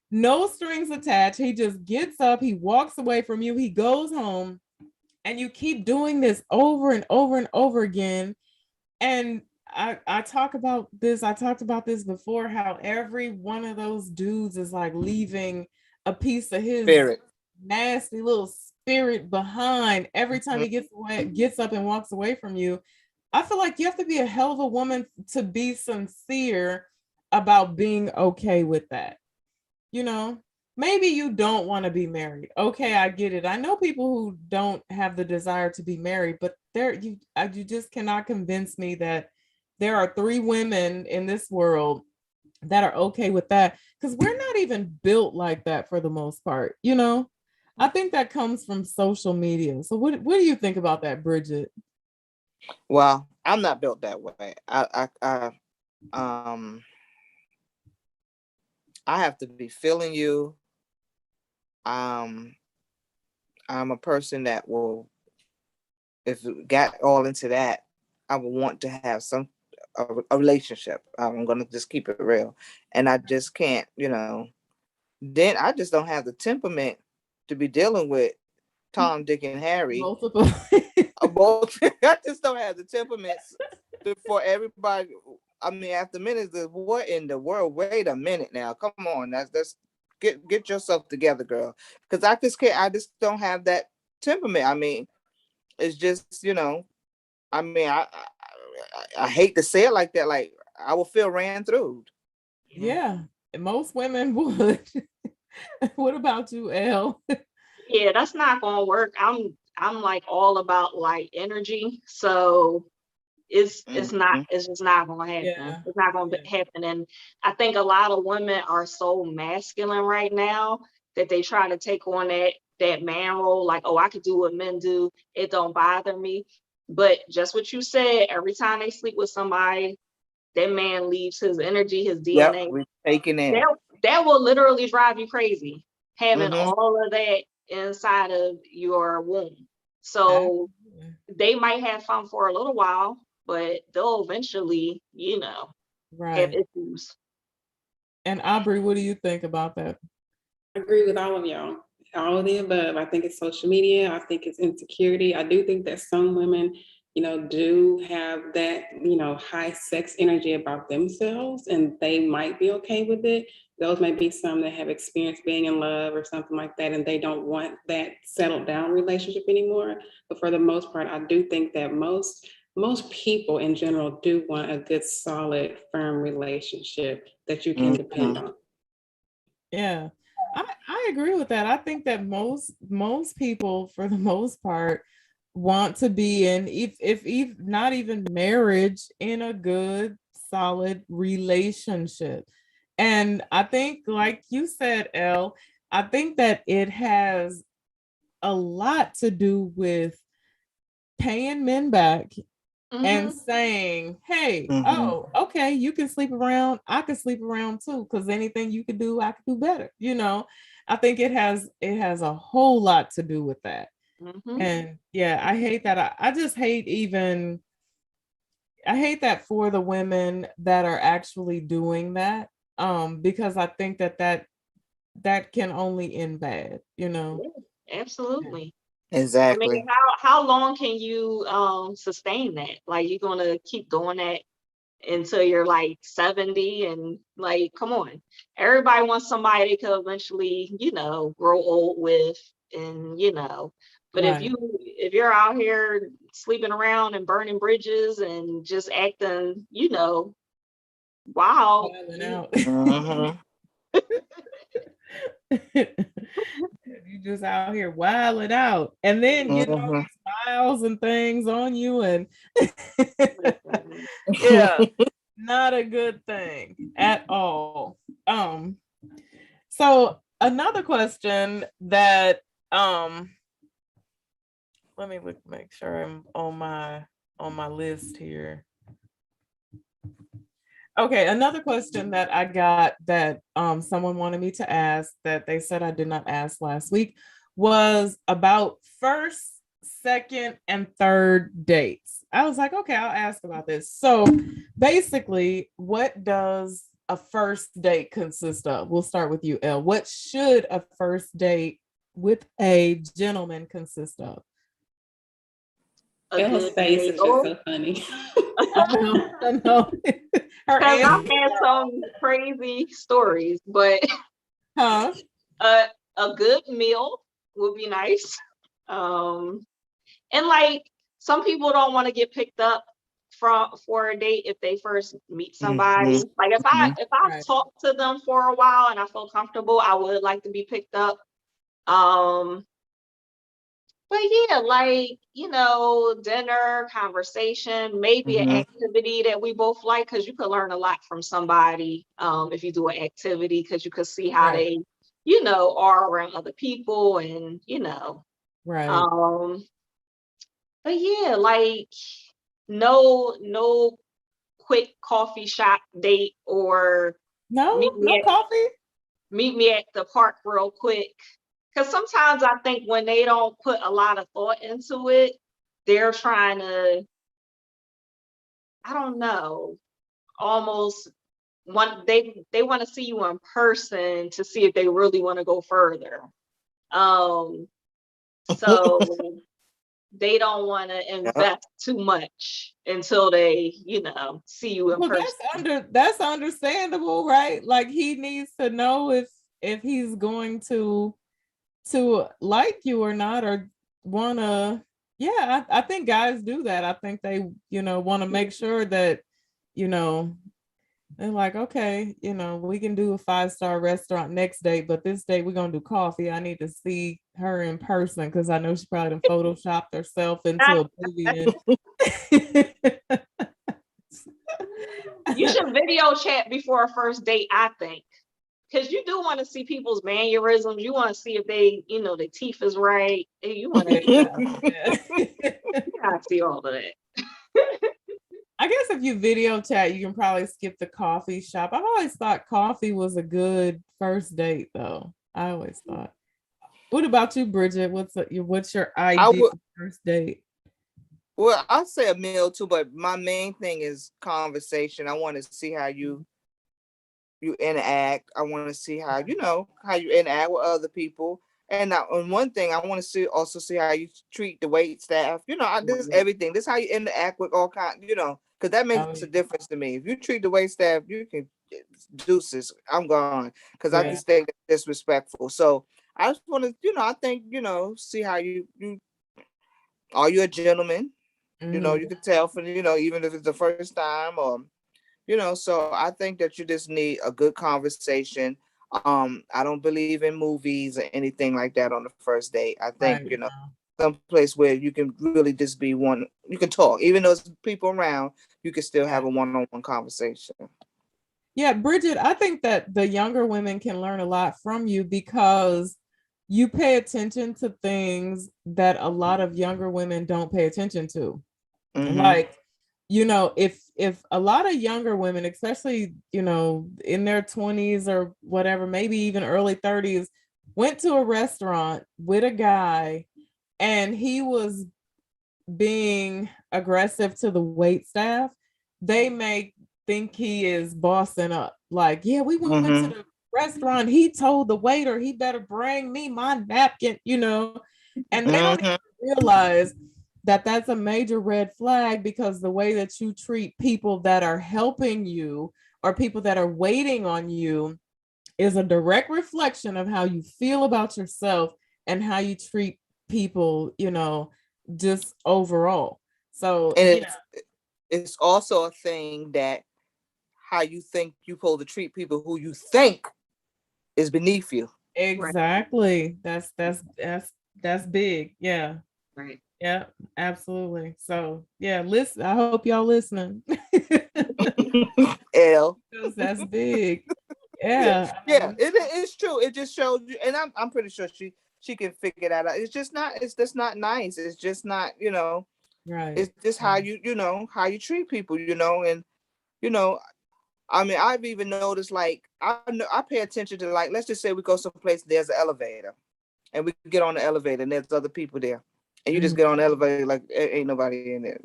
No strings attached. He just gets up, he walks away from you, he goes home, and you keep doing this over and over and over again. And I talk about this. I talked about this before, how every one of those dudes is like leaving a piece of his Spirit. nasty little spirit behind every time Mhm. he gets up and walks away from you. I feel like you have to be a hell of a woman to be sincere about being okay with that. You know, maybe you don't want to be married. Okay, I get it. I know people who don't have the desire to be married, but you just cannot convince me that there are three women in this world that are okay with that, because we're not even built like that for the most part, you know. I think that comes from social media. So what do you think about that, Bridget? Well, I'm not built that way. Um, I have to be feeling you. Um, I'm a person that will, if it got all into that, I would want to have a relationship. I'm gonna just keep it real, and I just can't, Then I just don't have the temperament to be dealing with Tom, Dick, and Harry. Multiple. Both. I just don't have the temperaments for everybody. I mean, after minutes, what in the world? Wait a minute now. Come on, that's get yourself together, girl. Because I just can't. I just don't have that temperament. I mean, it's just I mean, I hate to say it like that. Like I will feel ran through. Yeah, most women would. What about you, Elle? Yeah, that's not gonna work. I'm like all about like energy. So Mhm. it's just not gonna happen. Yeah, It's not gonna yeah, happen. And I think a lot of women are so masculine right now that they try to take on that man role, like, oh, I could do what men do. It don't bother me. But just what you said, every time they sleep with somebody, that man leaves his energy, his Yep, DNA. we taking That in. that will literally drive you crazy, having Mm-hmm. all of that inside of your womb. So absolutely. they might have fun for a little while, but they'll eventually, have Right. issues. And Aubrey, what do you think about that? I agree with all of y'all. All of the above. I think it's social media. I think it's insecurity. I do think that some women, do have that, high sex energy about themselves and they might be okay with it. Those may be some that have experienced being in love or something like that, and they don't want that settled down relationship anymore. But for the most part, I do think that most people in general do want a good, solid, firm relationship that you can depend Mm-hmm. on. Yeah, I agree with that. I think that most people, for the most part, want to be in, if not even marriage, in a good, solid relationship. And I think, like you said, Elle, I think that it has a lot to do with paying men back and Mm-hmm. saying, hey, Mm-hmm. oh, okay, you can sleep around. I can sleep around too, because anything you could do, I could do better. I think it has a whole lot to do with that. Mm-hmm. And yeah, I hate that. I just I hate that for the women that are actually doing that. Because I think that can end end bad. Yeah, absolutely. I mean, Exactly. how long can you sustain that? Like you're gonna keep doing that until you're like 70 and like come on. Everybody wants somebody they could eventually, grow old with and but Right. if you're out here sleeping around and burning bridges and just acting, wow, Wilding out. Mm-hmm. You just out here wilding out and then getting all Mm-hmm. these miles and things on you, and listen, yeah, not a good thing at all. So another question that let me make sure I'm on my list here. Okay, another question that I got that someone wanted me to ask that they said I did not ask last week was about first, second, and third dates. I was like, okay, I'll ask about this. So basically, what does a first date consist of? We'll start with you, Elle. What should a first date with a gentleman consist of? a Bella's good face is just meal. so funny. I know. Her Because I've answer, had some crazy stories, but huh? a good meal would be nice. And like some people don't want to get picked up for a date if they first meet somebody. Mhm. Like if I've Right. talked to them for a while and I feel comfortable, I would like to be picked up. But yeah, like, dinner, conversation, maybe an Mhm. activity that we both like, because you could learn a lot from somebody if you do an activity, because you could see how Right. they, are around other people and, Right. um, but yeah, like no quick coffee shop date or No, meet no me at coffee. meet me at the park real quick. Because sometimes I think when they don't put a lot of thought into it, they're trying to, I don't know, almost they want to see you in person to see if they really want to go further. Um, so they don't want to Yep. invest too much until they, see you in Well, person. that's understandable, right? Like he needs to know if he's going to like you or not, or wanna. Yeah, I think guys do that. I think they, want to make sure that, you know, they're like, okay, we can do a 5-star restaurant next date, but this date we're gonna do coffee. I need to see her in person because I know she probably done photoshopped herself into oblivion. You should video chat before a first date, I think. Because you do want to see people's mannerisms. You want to see if they, their teeth is right. And you want to, Yeah. you gotta see all of that. I guess if you video chat, you can probably skip the coffee shop. I've always thought coffee was a good first date, though. I always thought. What about you, Bridget? What's your I ideal would. first date? Well, I'll say a meal too, but my main thing is conversation. I want to see how you interact. I want to see how you interact with other people. And one thing I want to see how you treat the wait staff. This everything. This how you interact with all kind. Because that Oh, makes a yeah. difference to me. If you treat the wait staff, you can deuces. I'm gone because I Yeah. just think that's disrespectful. So I just want to, I think see how you are you a gentleman. Mhm. You can tell from even if it's the first time or so I think that you just need a good conversation. I don't believe in movies or anything like that on the first date. I think, Right. some place where you can really just be one, you can talk, even though there's people around, you can still have Yeah. a one-on-one conversation. Yeah, Bridget, I think that the younger women can learn a lot from you because you pay attention to things that a lot of younger women don't pay attention to. Mm-hmm. Like, if a lot of younger women, especially, in their 20s or whatever, maybe even early 30s, went to a restaurant with a guy and he was being aggressive to the wait staff, they may think he is bossing up. Like, yeah, we went to Mm-hmm. the restaurant. He told the waiter he better bring me my napkin, and they don't Mm-hmm. even realize that that's a major red flag because the way that you treat people that are helping you or people that are waiting on you is a direct reflection of how you feel about yourself and how you treat people, just overall. So, And yeah, it's also a thing that how you think you supposed to treat people who you think is beneath you. Right, exactly. That's big. Yeah. right. Yeah, absolutely. So, yeah, listen, I hope y'all listening. L. Because that's big. Yeah, Yeah. yeah, it's true. It just shows you, and I'm pretty sure she can figure that out. It's just not. It's just not nice. It's just not. Right. It's just how how you treat people. And you know. I mean, I've even noticed like I pay attention to like let's just say we go someplace there's an elevator, and we get on the elevator and there's other people there, and you just Mhm. get on the elevator like ain't nobody in there.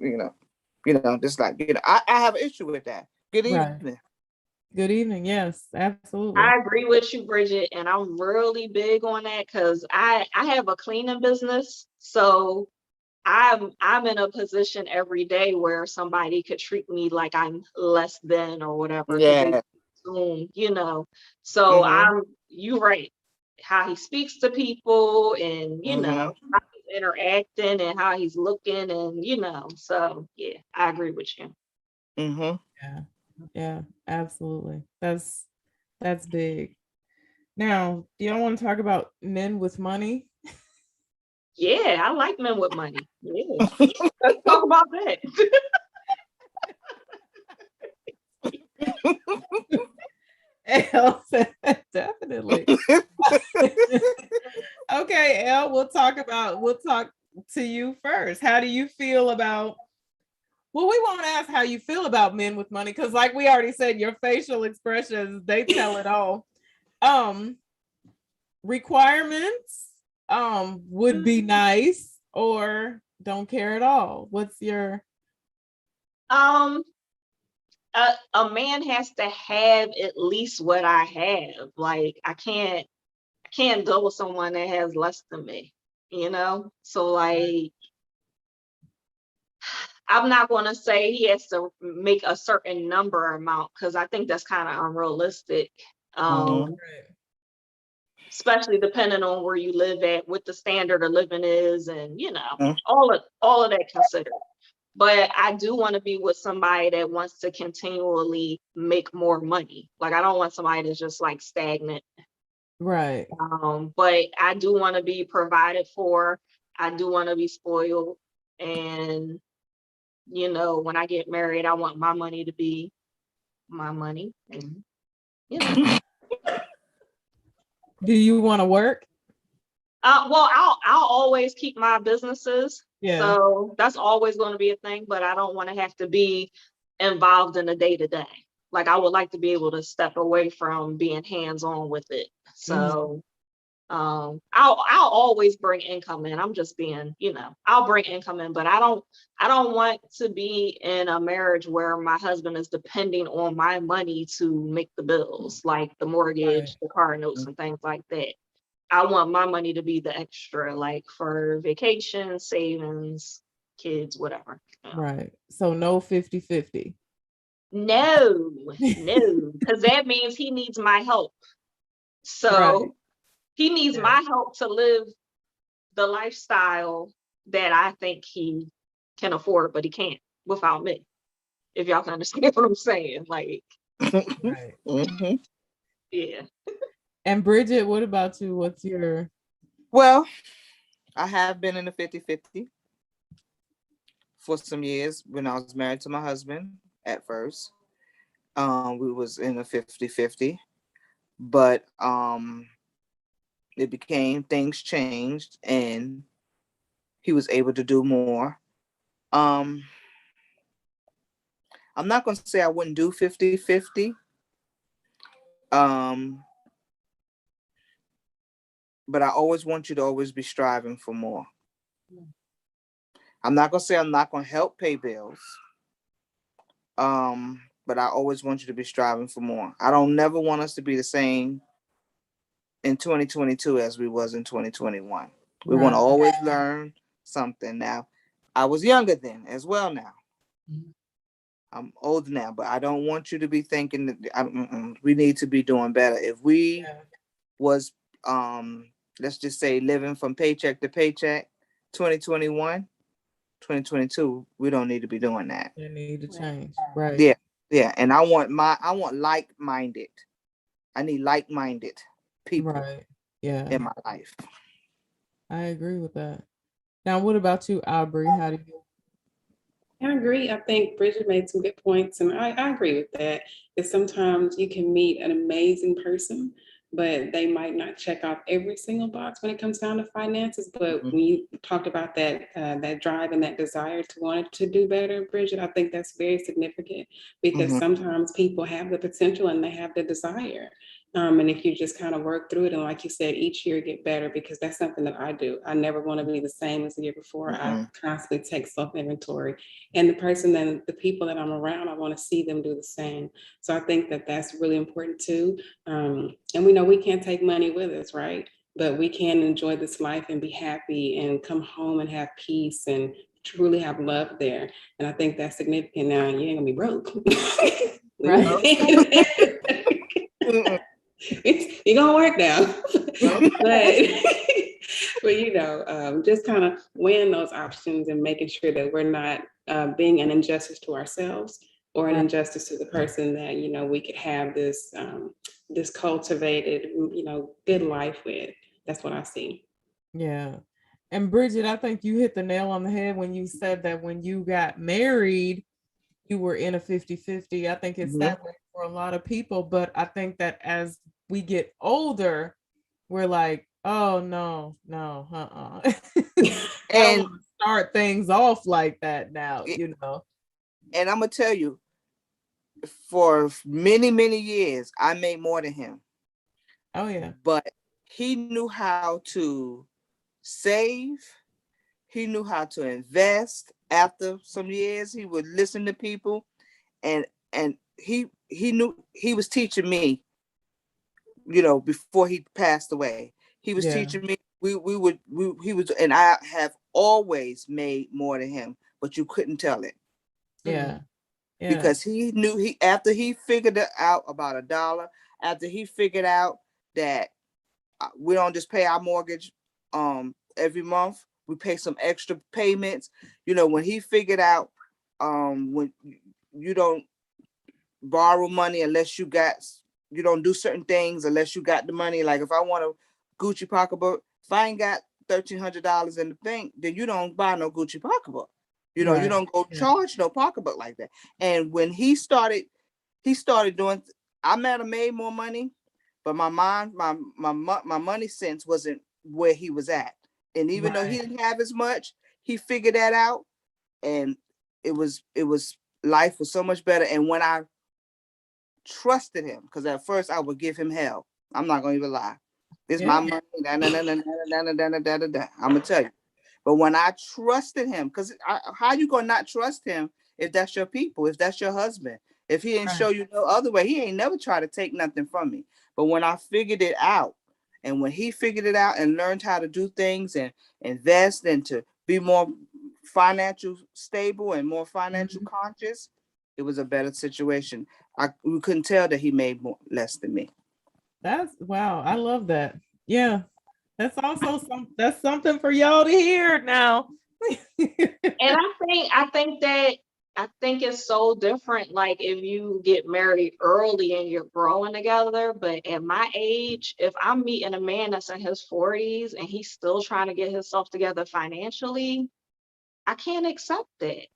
Just like I have an issue with that. Good Right. evening. Good evening. Yes, absolutely. I agree with you, Bridget, and I'm really big on that because I have a cleaning business, so I'm in a position every day where somebody could treat me like I'm less than or whatever, because they Yeah. assume, you know. So you right, how he speaks to people, and you know how he's interacting and how he's looking, and you know. So yeah, I agree with you. Yeah. Yeah, absolutely. That's big. Now, do y'all want to talk about men with money? Yeah, I like men with money. Yeah, let's talk about that. Elle said, definitely. Okay, Elle, we'll talk to you first. How do you feel about, well, we won't ask how you feel about men with money, because like we already said, your facial expressions, they tell it all. Requirements would be nice, or don't care at all. What's your Um, a man has to have at least what I have. Like I can't deal with someone that has less than me, you know? So like I'm not going to say he has to make a certain number amount, because I think that's kind of unrealistic. Especially depending on where you live at, what the standard of living is, and you know, all of that considered. But I do want to be with somebody that wants to continually make more money. Like I don't want somebody that's just like stagnant. right? But I do want to be provided for. I do want to be spoiled. And you know, when I get married, I want my money to be my money. And you know. Do you want to work? Well, I'll always keep my businesses. Yeah. So that's always going to be a thing, but I don't want to have to be involved in the day to day. Like I would like to be able to step away from being hands-on with it. So I'll always bring income in. I'm just being, you know, I'll bring income in, but I don't want to be in a marriage where my husband is depending on my money to make the bills, like the mortgage, the car notes, and things like that. I want my money to be the extra, like for vacation, savings, kids, whatever. Right. So no 50-50. No, no, because that means he needs my help. Right. So he needs my help to live the lifestyle that I think he can afford, but he can't without me. If y'all can understand what I'm saying. Like, Right. yeah. And Bridget, what about you? What's your Well, I have been in a 50-50 for some years when I was married to my husband at first. We was in a 50-50, but it became, things changed and he was able to do more. I'm not going to say I wouldn't do 50-50. But I always want you to always be striving for more. I'm not going to say I'm not going to help pay bills. But I always want you to be striving for more. I don't never want us to be the same in 2022 as we was in 2021. We want to always learn something. Now, I was younger then as well now. I'm older now, but I don't want you to be thinking that we need to be doing better. If we was, let's just say, living from paycheck to paycheck, 2021, 2022, we don't need to be doing that. They need to change. Right. Yeah. Yeah. And I want like-minded. I need like-minded people in my life. I agree with that. Now, what about you, Aubrey? How do you? I agree. I think Bridget made some good points, and I agree with that. Is sometimes you can meet an amazing person, but they might not check off every single box when it comes down to finances. But when you talked about that that drive and that desire to want to do better, Bridget, I think that's very significant, because sometimes people have the potential and they have the desire. And if you just kind of work through it, and like you said, each year get better, because that's something that I do. I never want to be the same as the year before. I constantly take self-inventory, and the person and the people that I'm around, I want to see them do the same. So I think that that's really important too. And we know we can't take money with us, right? but we can enjoy this life and be happy and come home and have peace and truly have love there. And I think that's significant. Now you ain't gonna be broke. Mm-mm. You're gonna work now. but but just kind of weighing those options and making sure that we're not being an injustice to ourselves or an injustice to the person that we could have this cultivated good life with. That's what I see. Yeah. And Bridget, I think you hit the nail on the head when you said that when you got married, you were in a 50-50. I think it's that way for a lot of people, but I think that as we get older, we're like, oh no, I don't And want to start things off like that now, and I'm gonna tell you, for many, many years, I made more than him. Oh yeah. But he knew how to save. He knew how to invest. After some years, he would listen to people, and he knew he was teaching me. Before he passed away, he was teaching me. He was, and I have always made more than him, but you couldn't tell it. Yeah. Yeah. Because he knew after he figured it out about $1, after he figured out that we don't just pay our mortgage every month, we pay some extra payments. When he figured out when you don't borrow money unless you don't do certain things unless you got the money. Like if I want a Gucci pocketbook, if I ain't got $1,300 in the bank, then you don't buy no Gucci pocketbook. You don't go charge no pocketbook like that. And when he started doing, I might have made more money, but my money sense wasn't where he was at. And even though he didn't have as much, he figured that out, and it was life was so much better. And when I trusted him, because at first I would give him hell. I'm not gonna even lie. It's my money. I'm gonna tell you. But when I trusted him, because how you gonna not trust him if that's your people, if that's your husband, if he didn't show you no other way? He ain't never tried to take nothing from me. But when I figured it out, and when he figured it out and learned how to do things and invest and to be more financial stable and more financial conscious, it was a better situation. We couldn't tell that he made less than me. That's wow. I love that. Yeah. That's also that's something for y'all to hear now. And I think it's so different. Like if you get married early and you're growing together, but at my age, if I'm meeting a man that's in his 40s and he's still trying to get himself together financially, I can't accept it.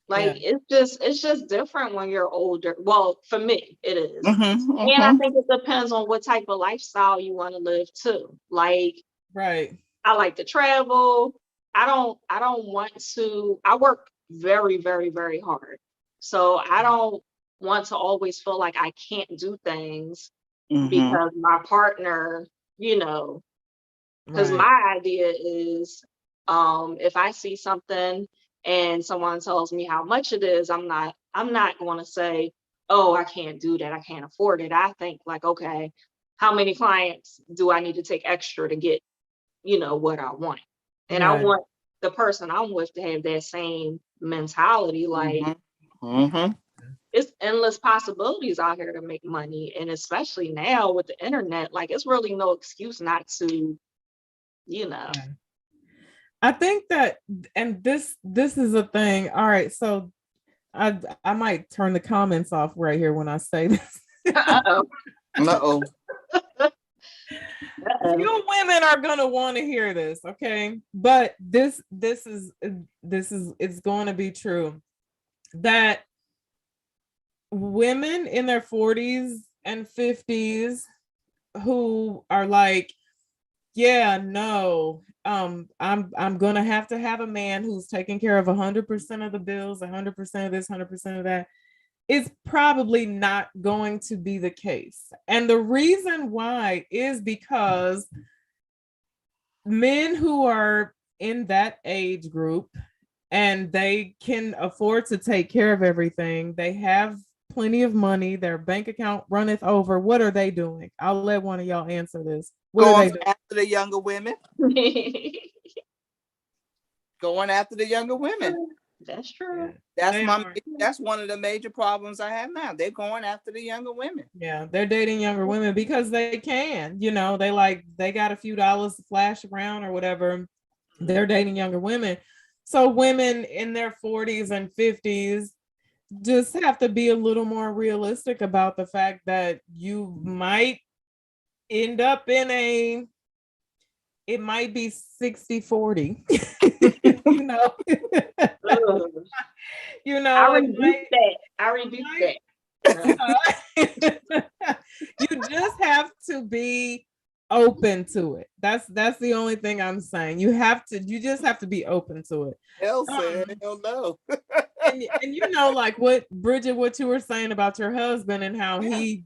Like it's just different when you're older. Well, for me, it is. And I think it depends on what type of lifestyle you want to live too. Like, I like to travel. I don't want to. I work very, very, very hard. So I don't want to always feel like I can't do things because my partner, because my idea is if I see something and someone tells me how much it is, I'm not going to say, oh, I can't do that, I can't afford it. I think like, okay, how many clients do I need to take extra to get what I want? And I want the person I'm with to have that same mentality. Like it's endless possibilities out here to make money, and especially now with the internet, like it's really no excuse not to. I think that, and this is a thing. All right, so I might turn the comments off right here when I say this. Uh-oh. You women are gonna want to hear this, okay? But this is it's going to be true that women in their 40s and 50s who are like, yeah, no, I'm gonna have to have a man who's taking care of 100% of the bills, 100% of this, 100% of that. It's probably not going to be the case. And the reason why is because men who are in that age group and they can afford to take care of everything, they have plenty of money, their bank account runneth over. What are they doing? I'll let one of y'all answer this. What do they Going do? after the younger women. Going after the younger women. That's true. They are. That's one of the major problems I have now. They're going after the younger women. Yeah, they're dating younger women because they can, they got a few dollars to flash around or whatever. They're dating younger women. So women in their 40s and 50s just have to be a little more realistic about the fact that you might end up it might be 60-40. you know. Ugh. I rebuke that. I rebuke that. You just have to be open to it. That's the only thing I'm saying. You just have to be open to it. Hell no. And like what Bridget, what you were saying about your husband and how he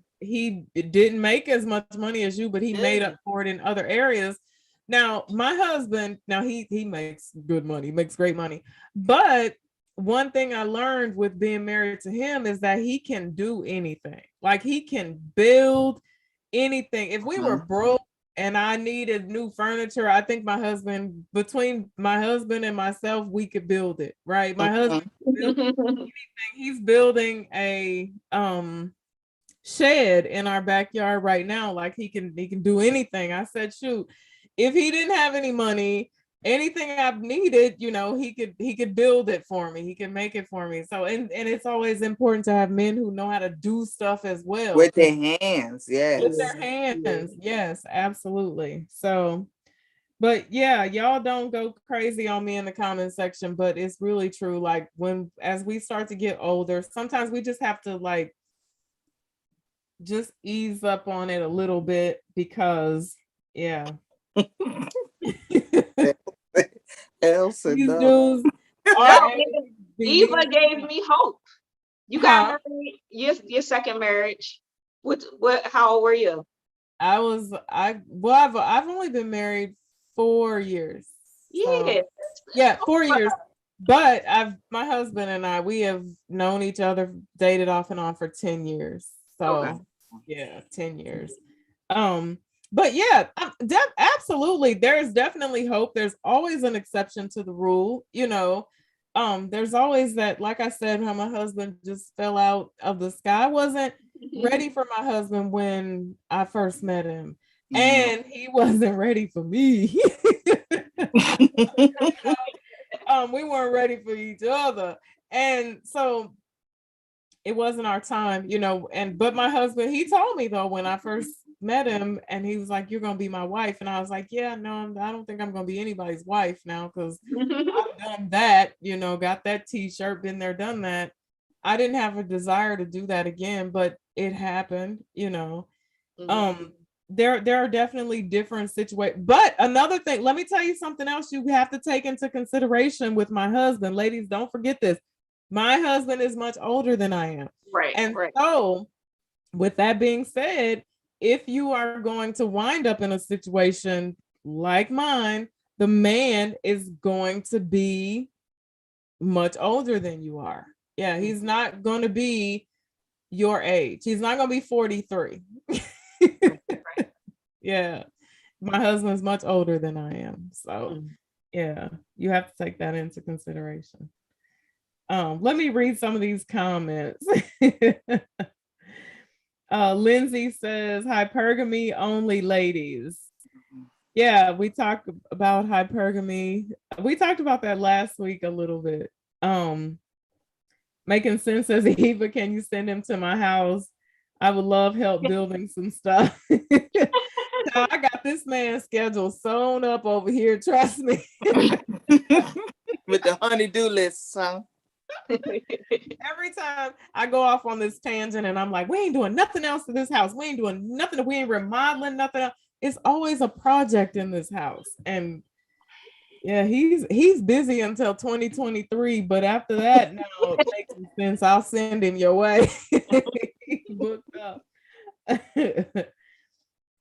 didn't make as much money as you, but he made up for it in other areas. Now, my husband, he makes good money, makes great money. But one thing I learned with being married to him is that he can do anything. Like he can build anything. If we were broke and I needed new furniture, I think between my husband and myself, we could build it, right? My husband, he's building a shed in our backyard right now. Like he can do anything. I said, shoot, if he didn't have any money, anything I've needed, he could build it for me. He can make it for me. So, and it's always important to have men who know how to do stuff as well. With their hands, yes. With their hands, yes, absolutely. So, but yeah, y'all don't go crazy on me in the comment section, but it's really true. Like as we start to get older, sometimes we just have to just ease up on it a little bit because Elsa, these no. dudes are Eva gave me hope. You got married, your second marriage. How old were you? I've only been married 4 years. Yeah. So, 4 years. But my husband and I, we have known each other, dated off and on for 10 years. So 10 years. But yeah, absolutely. There's definitely hope. There's always an exception to the rule, there's always that, like I said, how my husband just fell out of the sky. I wasn't ready for my husband when I first met him, and he wasn't ready for me. We weren't ready for each other, and so it wasn't our time, but my husband, he told me though when I first met him, and he was like, "You're gonna be my wife," and I was like, "Yeah, no, I don't think I'm gonna be anybody's wife now, because I've done that, got that t-shirt, been there, done that." I didn't have a desire to do that again, but it happened. There are definitely different situations. But another thing, let me tell you something else you have to take into consideration with my husband. Ladies, don't forget this. My husband is much older than I am. Right. And so with that being said, if you are going to wind up in a situation like mine, the man is going to be much older than you are. Yeah, he's not going to be your age. He's not going to be 43. Yeah, my husband's much older than I am. So yeah, you have to take that into consideration. Let me read some of these comments. Lindsay says, hypergamy only, ladies. Yeah, we talked about hypergamy. We talked about that last week a little bit. Making Sense says, Eva, can you send him to my house? I would love help building some stuff. I got this man's schedule sewn up over here, trust me. With the honey-do list, huh? Every time I go off on this tangent and I'm like, we ain't doing nothing else to this house. We ain't doing nothing. We ain't remodeling nothing else. It's always a project in this house. And yeah, he's busy until 2023. But after that, now it makes sense. I'll send him your way. Booked up.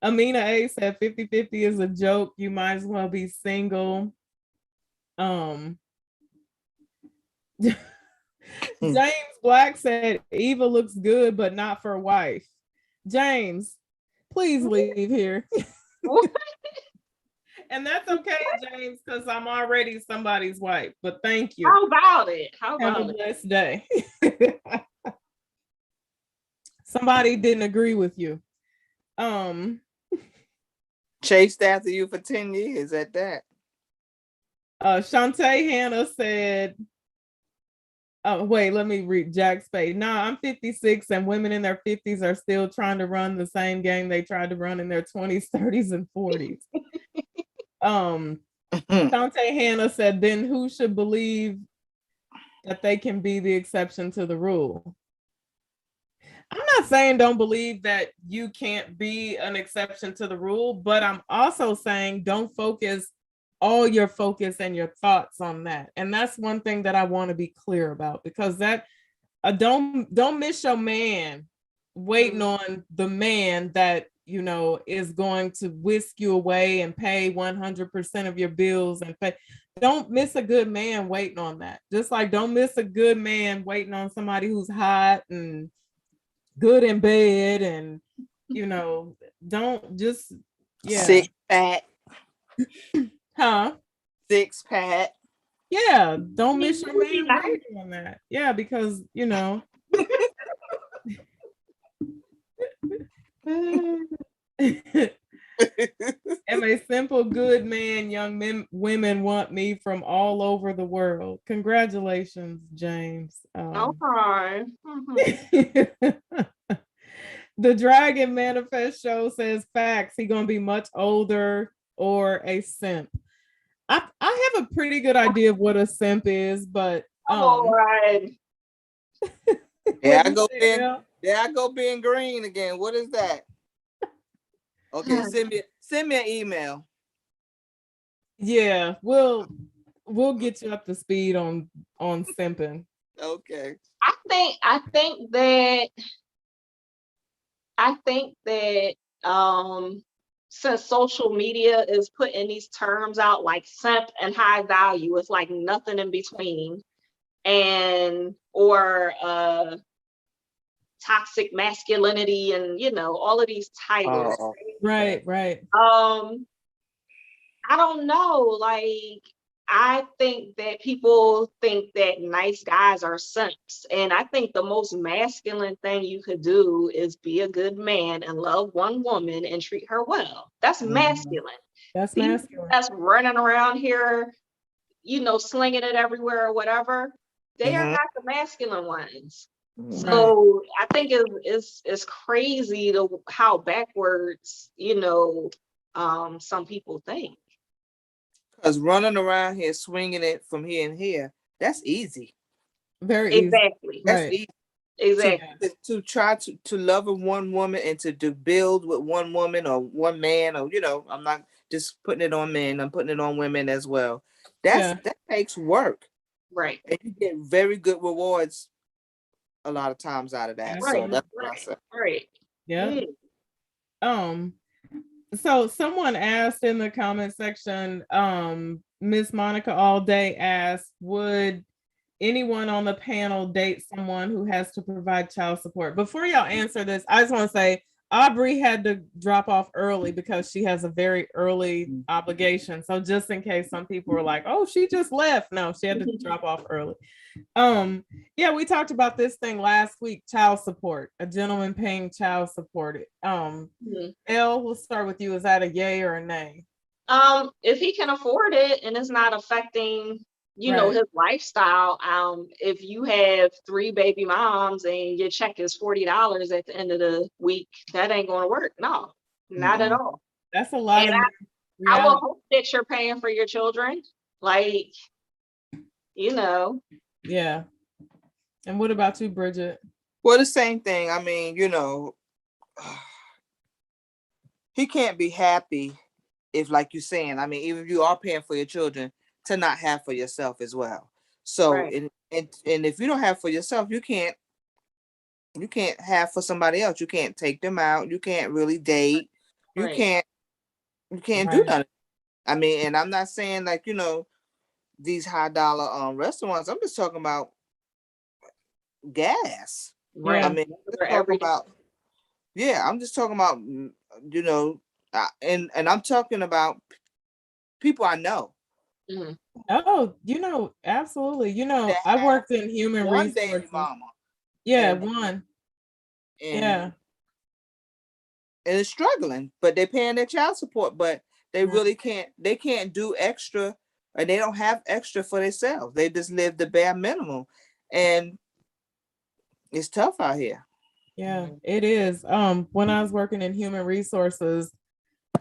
Amina A said 50-50 is a joke. You might as well be single. James Black said Eva looks good, but not for wife. James, please leave here. And that's okay, James, because I'm already somebody's wife. But thank you. How about it? How Have a about it? blessed day. Somebody didn't agree with you. Chased after you for 10 years at that. Shantae Hannah said, oh, wait, let me read Jack Spade. Nah, I'm 56 and women in their 50s are still trying to run the same game they tried to run in their 20s, 30s, and 40s. Shantae Hannah said, then who should believe that they can be the exception to the rule? I'm not saying don't believe that you can't be an exception to the rule, but I'm also saying don't focus all your focus and your thoughts on that. And that's one thing that I want to be clear about, because that don't miss your man waiting on the man that is going to whisk you away and pay 100% of your bills and pay. Don't miss a good man waiting on that. Just like don't miss a good man waiting on somebody who's hot and good in bed, and don't just Six pack. Huh? Six pack. Yeah, don't miss your man waiting on that. Yeah, because am a simple good man. Young women want me from all over the world. Congratulations, James. Okay. The Dragon Manifest Show says facts. He gonna be much older or a simp. I have a pretty good idea of what a simp is, but All right. There I go being green again. What is that? Okay, send me an email. Yeah, we'll get you up to speed on simping. Okay. I think that since social media is putting these terms out like simp and high value, it's like nothing in between, and or toxic masculinity, and all of these titles. Right. I don't know, like, I think that people think that nice guys are simps. And I think the most masculine thing you could do is be a good man and love one woman and treat her well. That's masculine. That's People masculine. that's running around here, slinging it everywhere or whatever, they are not the masculine ones. So I think it's crazy how backwards, some people think. Because running around here swinging it from here and here, that's easy. Very exactly. easy. That's right. easy. Exactly. To try to love one woman and to build with one woman or one man, or I'm not just putting it on men, I'm putting it on women as well. That takes work. Right. And you get very good rewards a lot of times out of that. Right. So that's what I said. Right. Yeah. So someone asked in the comment section, Miss Monica All Day asked, would anyone on the panel date someone who has to provide child support? Before y'all answer this, I just want to say Aubrey had to drop off early because she has a very early obligation. So just in case some people were like, oh, she just left. No, she had to drop off early. Yeah, we talked about this thing last week, child support, a gentleman paying child support. Elle, we'll start with you. Is that a yay or a nay? If he can afford it and it's not affecting his lifestyle. If you have 3 baby moms and your check is $40 at the end of the week, that ain't gonna work. No, not at all. That's a lot. And I will hope that you're paying for your children. Like, Yeah. And what about you, Bridget? Well, the same thing. I mean, he can't be happy if, like you're saying, I mean, even if you are paying for your children, to not have for yourself as well. So, and if you don't have for yourself, you can't have for somebody else. You can't take them out. You can't really date. You can't do nothing. I mean, and I'm not saying like, these high dollar restaurants. I'm just talking about gas. Right. I mean, I'm just talking about And I'm talking about people I know Mhm. Oh, absolutely. that I have worked in human one baby resources. mama, Yeah, and one. and Yeah. and is struggling, but they're paying their child support, but they Yeah. really can't do extra, and they don't have extra for themselves. They just live the bare minimum, and it's tough out here. Yeah, Mhm. it is. When I was working in human resources,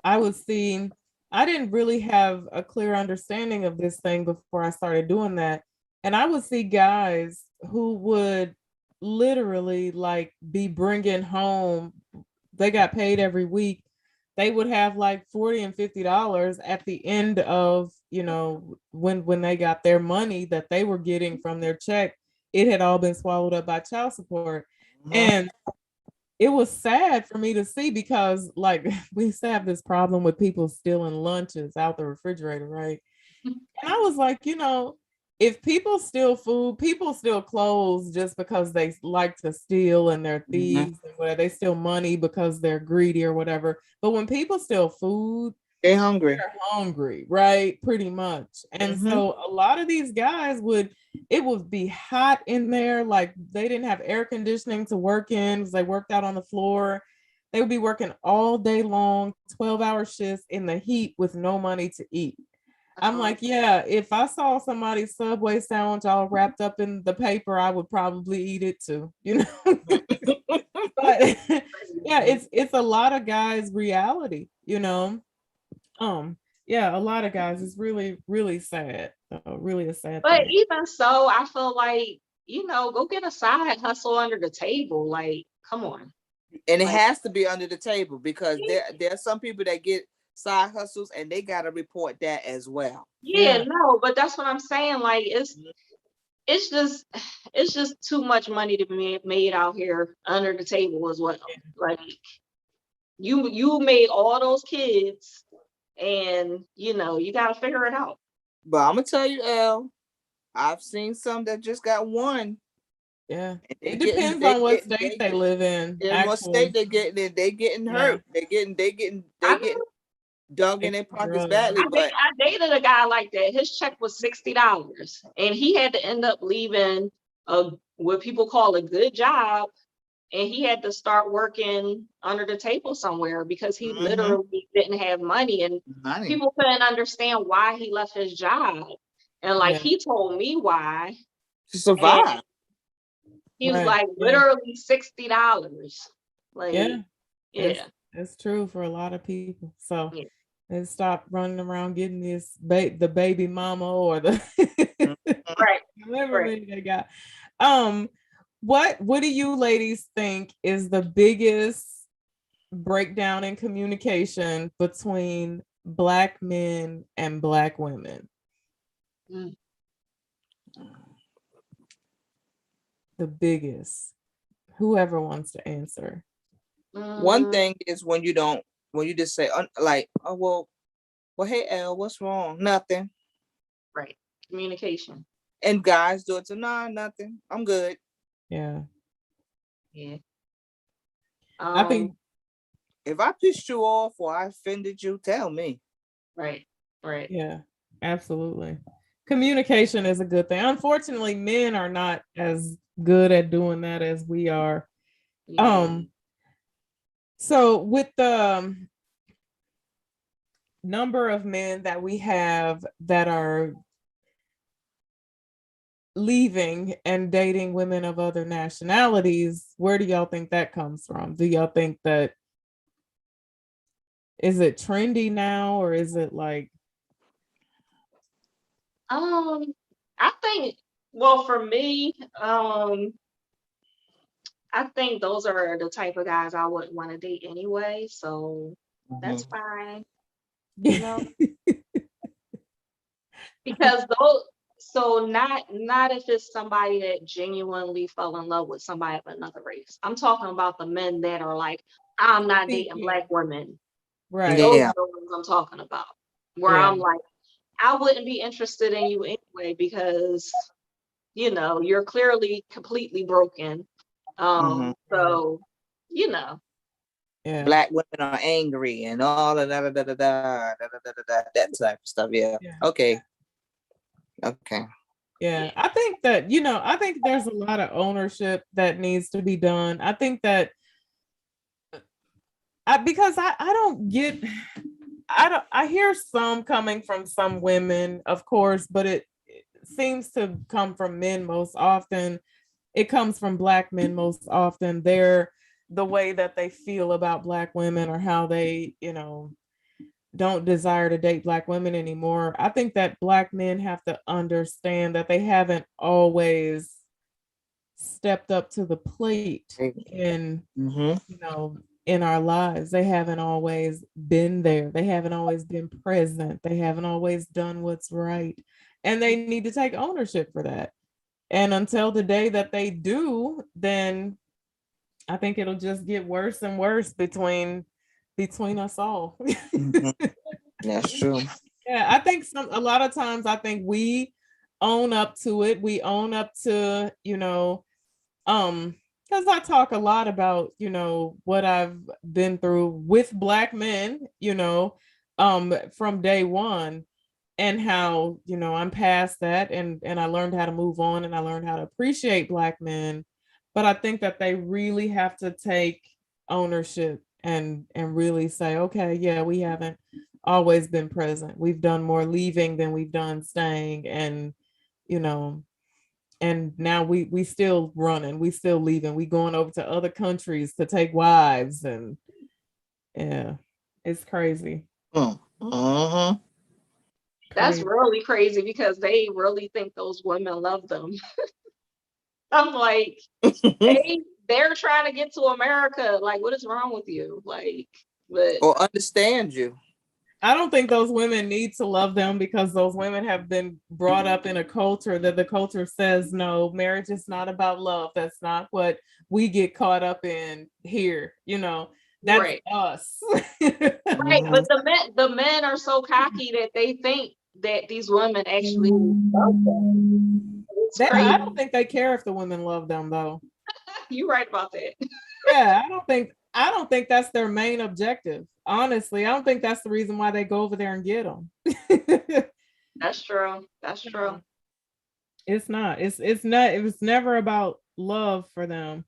I would see, I didn't really have a clear understanding of this thing before I started doing that. And I would see guys who would literally like be bringing home, they got paid every week. They would have like 40 and $50 at the end of, when they got their money that they were getting from their check. It had all been swallowed up by child support. Mhm. And it was sad for me to see because like we used to have this problem with people stealing lunches out the refrigerator, right? And I was like, if people steal food, people steal clothes just because they like to steal and they're Mhm. thieves and whatever. They steal money because they're greedy or whatever. But when people steal food, They hungry. they're hungry, right? Pretty much. And Mhm. so a lot of these guys it would be hot in there. Like they didn't have air conditioning to work in because they worked out on the floor. They would be working all day long, 12-hour shifts in the heat with no money to eat. That's I'm hard. like, yeah, if I saw somebody's Subway sandwich all wrapped up in the paper, I would probably eat it too, But yeah, Crazy. it's a lot of guys' reality, yeah, a lot of guys. It's really, really sad. Really a sad But thing. even so, I feel like, go get a side hustle under the table. Like, come on. And it Like, has to be under the table because yeah, there are some people that get side hustles and they got to report that as well. yeah, Yeah, no, but that's what I'm saying. Like, it's just it's just too much money to be made out here under the table as well. Like, you made all those kids, and you got to figure it out. But I'm gonna tell you, El, I've seen some that just got one, yeah. and It depends on what state they they get live in, in what state actually. they getting Yeah. hurt. They I getting know. dug in It's their the pockets drugs. badly. But I dated a guy like that. His check was $60, and he had to end up leaving what people call a good job, and he had to start working under the table somewhere because he mhm, literally didn't have money, and money people couldn't understand why he left his job. And like Yeah. he told me why, to and survive. he was Right. like Yeah. literally $60. Like, Yeah. It's yeah, it's true for a lot of people. So yeah. they stop running around getting the baby mama or the Mhm. Right, whatever right. they got. Um, what do you ladies think is the biggest breakdown in communication between Black men and Black women? Mm. The biggest. Whoever wants to answer. One Mm, thing is when you just say like, oh well, hey El, what's wrong? Nothing. right. Communication. And guys do it to nah, nothing. I'm good. Yeah. Yeah. I Um, think, If I pissed you off or I offended you, tell me. right, right. yeah, absolutely. Communication is a good thing. Unfortunately, men are not as good at doing that as we are. Yeah. Um, so with the number of men that we have that are leaving and dating women of other nationalities, where do y'all think that comes from? Do y'all think that is it trendy now or is it like Um, I think, well, for me, I think those are the type of guys I wouldn't want to date anyway. So that's Mhm. fine, you yeah, know, because those, so not if it's somebody that genuinely fell in love with somebody of another race. I'm talking about the men that are like, I'm not dating Black women. right. Those Yeah. are the ones I'm talking about. Where Yeah. I'm like, I wouldn't be interested in you anyway because you're clearly completely broken. Mhm. So, you know, Yeah. Black women are angry and all of that type of stuff. Yeah. Okay. Yeah. I think that, I think there's a lot of ownership that needs to be done. I think that because I don't get, I hear some coming from some women, of course, but it seems to come from men most often. It comes from Black men most often. They're the way that they feel about Black women, or how they, don't desire to date Black women anymore. I think that Black men have to understand that they haven't always stepped up to the plate in, in our lives. They haven't always been there. They haven't always been present. They haven't always done what's right. And they need to take ownership for that. And until the day that they do, then I think it'll just get worse and worse between us all. That's true. Yeah, I think a lot of times I think we own up to it. We own up to, because I talk a lot about, what I've been through with Black men, from day one, and how, I'm past that, and I learned how to move on, and I learned how to appreciate Black men. But I think that they really have to take ownership and really say, okay, yeah, we haven't always been present. We've done more leaving than we've done staying, and and now we still running, we still leaving, we going over to other countries to take wives, and yeah, it's crazy. That's really crazy, because they really think those women love them. I'm like, they're trying to get to America. Like, what is wrong with you? Like, or understand you. I don't think those women need to love them, because those women have been brought up in a culture that the culture says, no, marriage is not about love. That's not what we get caught up in here. That's right. us. Right. But the men are so cocky that they think that these women actually love them. I don't think they care if the women love them, though. You're right about that. Yeah, I don't think that's their main objective. Honestly, I don't think that's the reason why they go over there and get them. That's true. That's true. It's not. It's not. It was never about love for them.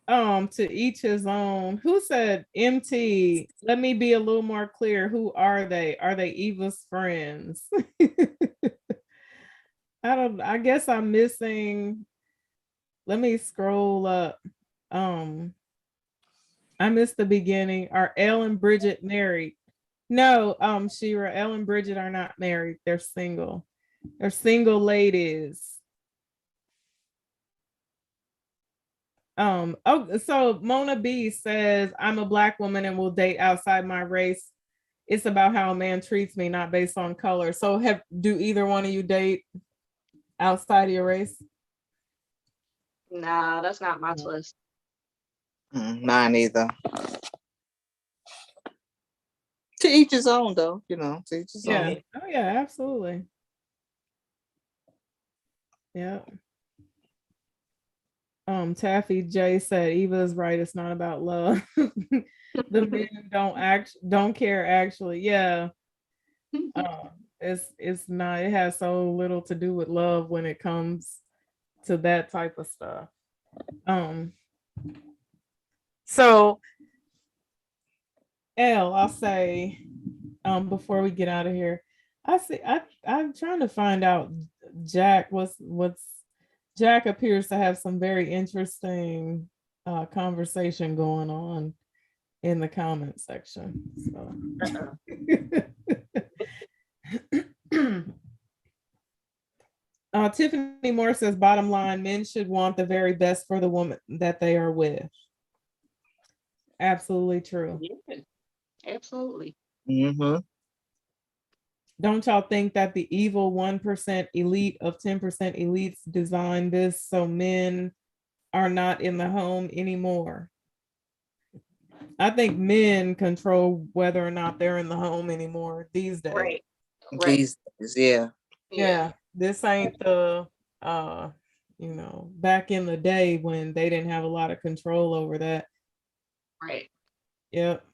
To each his own. Who said MT? Let me be a little more clear. Who are they? Are they Eva's friends? I guess I'm missing. Let me scroll up. I missed the beginning. Are Elle and Bridget married? No, Shira, Elle and Bridget are not married. They're single. They're single ladies. So Mona B says, I'm a Black woman and will date outside my race. It's about how a man treats me, not based on color. So do either one of you date outside of your race? Nah, that's not my twist. Mine either. To each his own, though. To each his own. Oh yeah, absolutely. Yeah. Taffy J said Eva is right. It's not about love. The men don't care actually. Yeah. It's not. It has so little to do with love when it comes to that type of stuff. So Elle, I'll say, before we get out of here, I'm trying to find out Jack. What's Jack appears to have some very interesting conversation going on in the comment section. So. Tiffany Moore says, bottom line, men should want the very best for the woman that they are with. Absolutely true. Yeah, absolutely. Mm-hmm. Don't y'all think that the evil 1% elite of 10% elites designed this so men are not in the home anymore? I think men control whether or not they're in the home anymore these days. Right. These days, yeah. Yeah. This ain't the back in the day when they didn't have a lot of control over that. Right. Yep.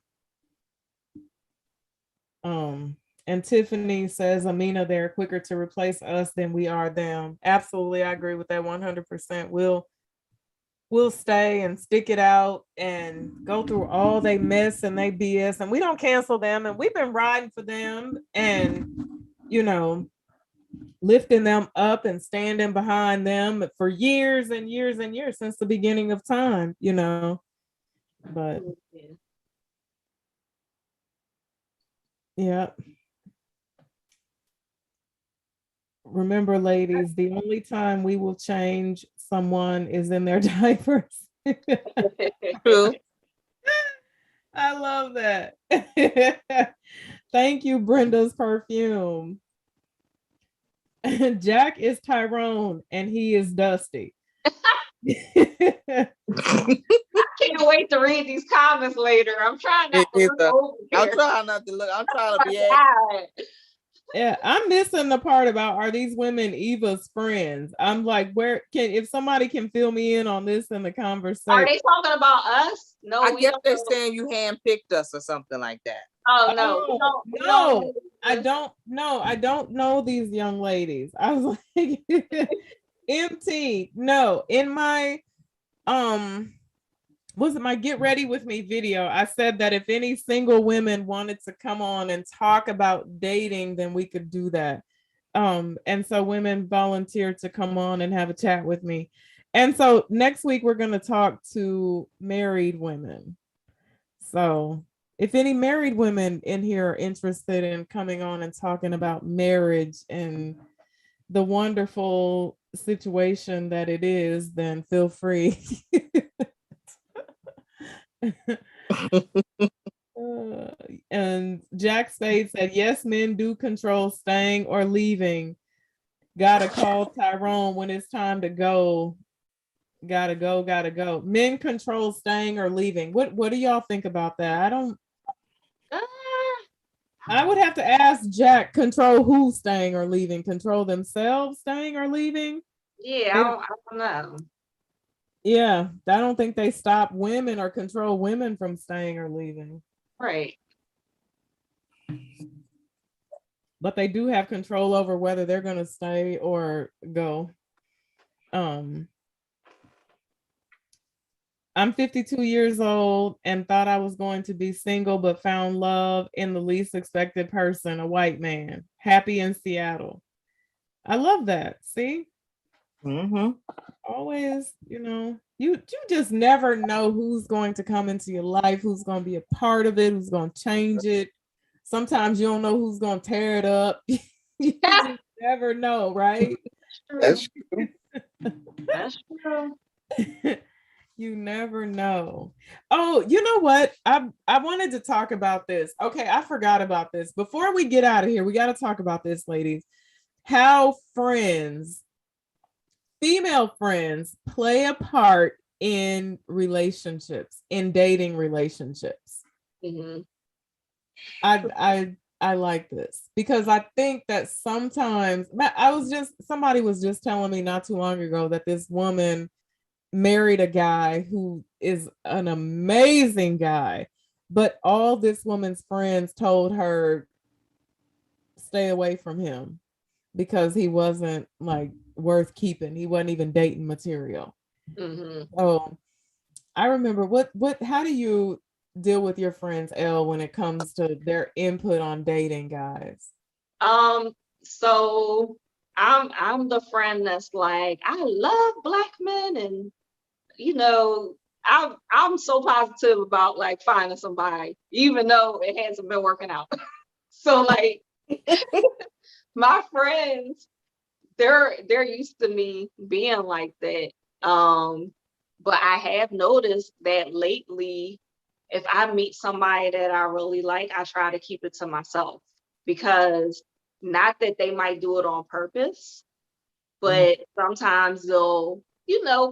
And Tiffany says, Amina, they're quicker to replace us than we are them. Absolutely, I agree with that 100%. We'll stay and stick it out and go through all they mess and they BS, and we don't cancel them. And we've been riding for them and, lifting them up and standing behind them for years and years and years, since the beginning of time, but yeah. Remember, ladies, the only time we will change someone is in their diapers. True. I love that. Thank you, Brenda's perfume. Jack is Tyrone and he is Dusty. I can't wait to read these comments later. I'm trying not to look over here. I'm trying not to look. I'm trying to be Yeah, I'm missing the part about, are these women Eva's friends? I'm like, if somebody can fill me in on this in the conversation. Are they talking about us? No, I guess they're saying you handpicked us or something like that. Oh no, no, I don't know. I don't know these young ladies. I was like, MT, no, in my was it my Get Ready With Me video, I said that if any single women wanted to come on and talk about dating, then we could do that. And so women volunteered to come on and have a chat with me. And so next week we're going to talk to married women. So if any married women in here are interested in coming on and talking about marriage and the wonderful situation that it is, then feel free. And Jack Spade said, yes, men do control staying or leaving. Gotta call Tyrone when it's time to go. Gotta go. Men control staying or leaving. What do y'all think about that? I would have to ask Jack, control who staying or leaving? Control themselves staying or leaving? Yeah, I don't know. Yeah, I don't think they stop women or control women from staying or leaving. Right. But they do have control over whether they're going to stay or go. I'm 52 years old and thought I was going to be single, but found love in the least expected person, a white man, happy in Seattle. I love that. See? Mm-hmm. Always, you just never know who's going to come into your life, who's going to be a part of it, who's going to change it. Sometimes you don't know who's going to tear it up. You just never know, right? That's true. That's true. You never know. Oh, you know what? I wanted to talk about this. Okay, I forgot about this. Before we get out of here, we got to talk about this, ladies. How female friends play a part in relationships, in dating relationships. Mm-hmm. I like this because I think that sometimes somebody was just telling me not too long ago that this woman married a guy who is an amazing guy, but all this woman's friends told her stay away from him because he wasn't like worth keeping. He wasn't even dating material. Mm-hmm. So I remember how do you deal with your friends, Elle, when it comes to their input on dating guys? So I'm the friend that's like, I love Black men, and I'm so positive about like finding somebody, even though it hasn't been working out. So like my friends, they're used to me being like that. But I have noticed that lately, if I meet somebody that I really like, I try to keep it to myself, because not that they might do it on purpose, but sometimes they'll,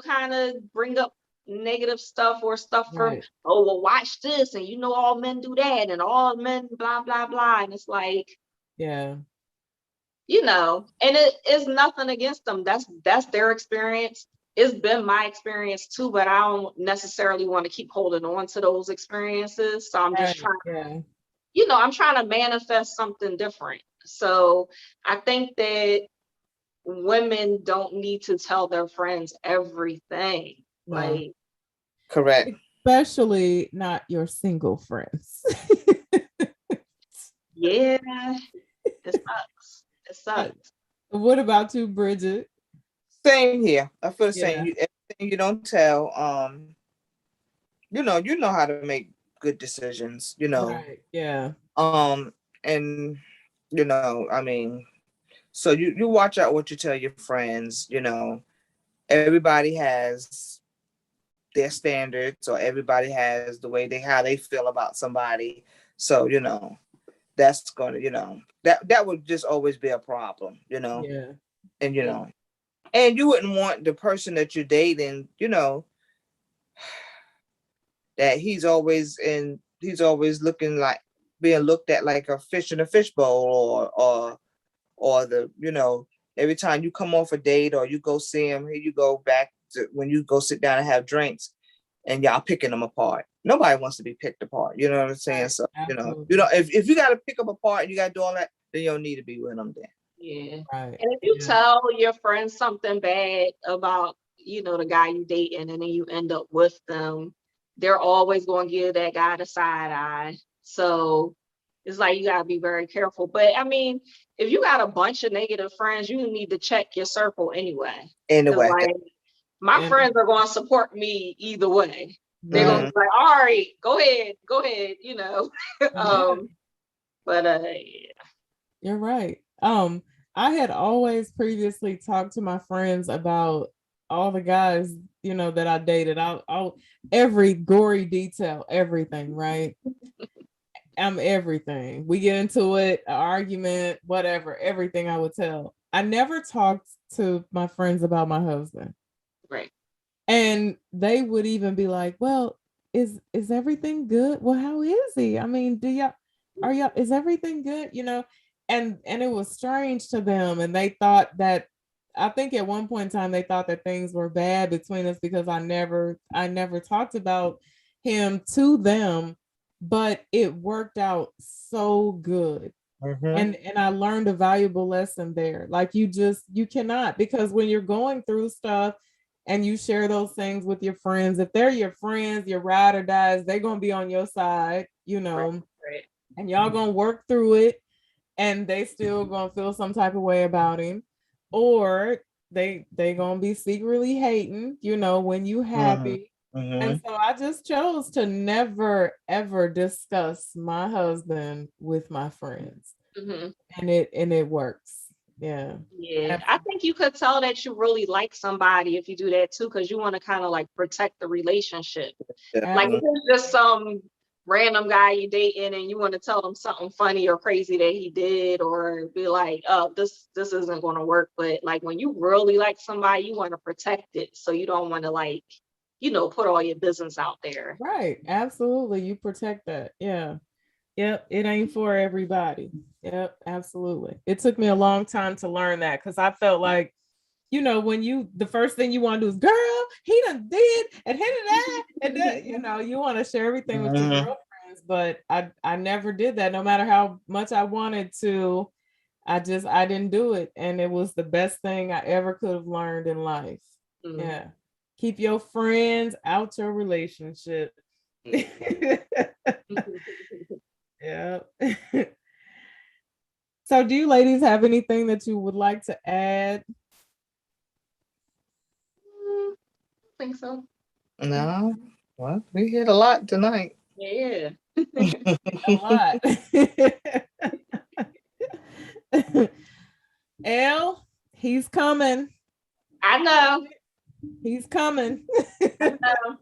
kind of bring up negative stuff or stuff from, Right. Oh, well, watch this, and all men do that, and all men blah blah blah, and it's like, Yeah. and it is nothing against them. That's their experience. It's been my experience too, but I don't necessarily want to keep holding on to those experiences. So I'm just Right. trying, Yeah. I'm trying to manifest something different. So I think that women don't need to tell their friends everything. No. Like, Correct. Especially not your single friends. yeah, it sucks. It sucks. What about you, Bridget? Same here. I feel the same. Yeah. Everything you don't tell, you know how to make good decisions, Right. Yeah. And I mean, so you watch out what you tell your friends, everybody has their standards, or everybody has the way how they feel about somebody. So, that's gonna, that would just always be a problem, Yeah. and and you wouldn't want the person that you're dating, that he's always looking like being looked at like a fish in a fishbowl, or the every time you come off a date or you go see him, here you go back to when you go sit down and have drinks, and y'all picking them apart. Nobody wants to be picked apart. You know what I'm saying? Right. So Absolutely. if you got to pick them apart and you got to do all that, then you don't need to be with them then. Yeah. Right. And if you Yeah. tell your friends something bad about, the guy you dating, and then you end up with them, they're always going to give that guy the side eye. So it's like you got to be very careful. But I mean, if you got a bunch of negative friends, you need to check your circle anyway. Because Anyway, like my And friends are going to support me either way. They're going to right. be like, all right, go ahead, Yeah. But yeah. You're right. I had always previously talked to my friends about all the guys, that I dated. I'll every gory detail, everything, right? I'm everything. We get into it, an argument, whatever, everything I would tell. I never talked to my friends about my husband. Right. And they would even be like, well, is everything good? Well, how is he? I mean, is everything good? And it was strange to them. And they thought that, I think at one point in time they thought that things were bad between us because I never talked about him to them, but it worked out so good. And I learned a valuable lesson there. Like you cannot, because when you're going through stuff and you share those things with your friends, if they're your friends, your ride or dies, they're gonna be on your side, Right. and y'all gonna work through it, and they still gonna feel some type of way about him, or they gonna be secretly hating, when you happy. And so I just chose to never ever discuss my husband with my friends. Mm-hmm. And it works. Yeah. Yeah, I think you could tell that you really like somebody if you do that too, because you want to kind of like protect the relationship. Like if it's just some random guy you dating and you want to tell them something funny or crazy that he did, or be like, oh, this isn't going to work. But like when you really like somebody, you want to protect it, so you don't want to like, put all your business out there. Right. Absolutely. You protect that. Yeah. Yep, it ain't for everybody. Yep, absolutely. It took me a long time to learn that, because I felt like, when the first thing you want to do is, girl, he done did and hit that, and that, you want to share everything with your girlfriends, but I never did that. No matter how much I wanted to, I didn't do it, and it was the best thing I ever could have learned in life. Mm-hmm. Yeah, keep your friends out your relationship. Yeah. So do you ladies have anything that you would like to add? I think so. No, well, we hit a lot tonight. Yeah. A lot. L, he's coming. I know. He's coming. I know.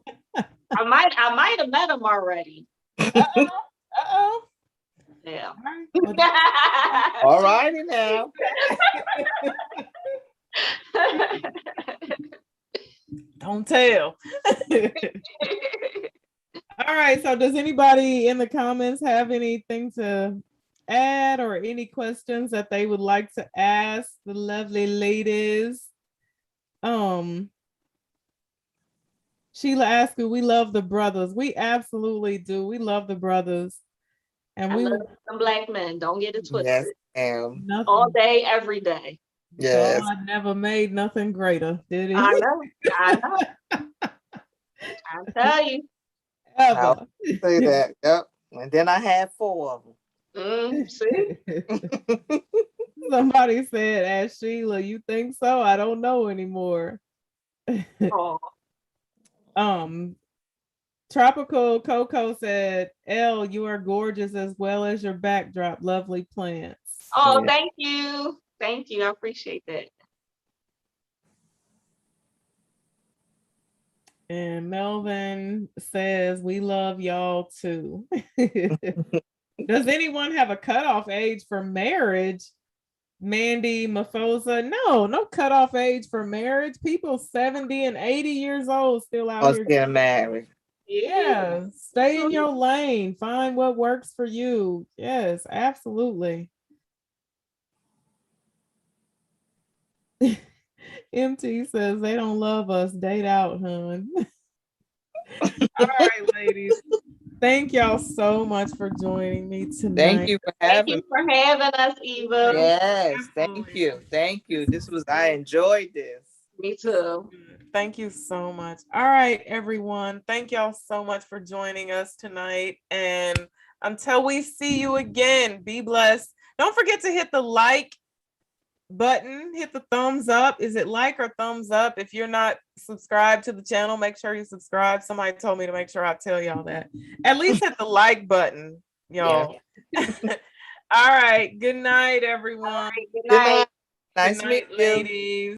I might have met him already. Uh-oh. Yeah. All righty now. Don't tell. All right. So does anybody in the comments have anything to add or any questions that they would like to ask the lovely ladies? Sheila asked me, we love the brothers. We absolutely do. We love the brothers. And I we love some black men. Don't get it Yes, twisted. ma'am. All nothing. day, every day. Yes. God never made nothing greater, did he? I know. I know. I tell you. I'll Ever. say that. Yep. And then I had 4 of See? them. Somebody said, ask Sheila, you think so? I don't know anymore. Oh, Tropical Coco said, Elle, you are gorgeous as well as your backdrop. Lovely plants. oh, Yeah. thank you. Thank you. I appreciate that. And Melvin says, we love y'all too. Does anyone have a cutoff age for marriage? Mandy Mafosa, no cutoff age for marriage. People 70 and 80 years old still I out was here. getting married. Yeah, stay in your lane. Find what works for you. Yes, absolutely. MT says they don't love us. Date out, hun. All right, ladies. Thank y'all so much for joining me tonight. Thank you for Thank having you me. for having us, Eva. Yes, thank Absolutely. you. Thank you. I enjoyed this. Me too. Thank you so much. All right, everyone. Thank y'all so much for joining us tonight. And until we see you again, be blessed. Don't forget to hit the like button, hit the thumbs up. Is it like or thumbs up? If you're not subscribed to the channel, make sure you subscribe. Somebody told me to make sure I tell y'all that. At least hit the like button, y'all. Yeah. All right. Good night, everyone. All right, good Good night. night. Nice Good to meet night, you. ladies.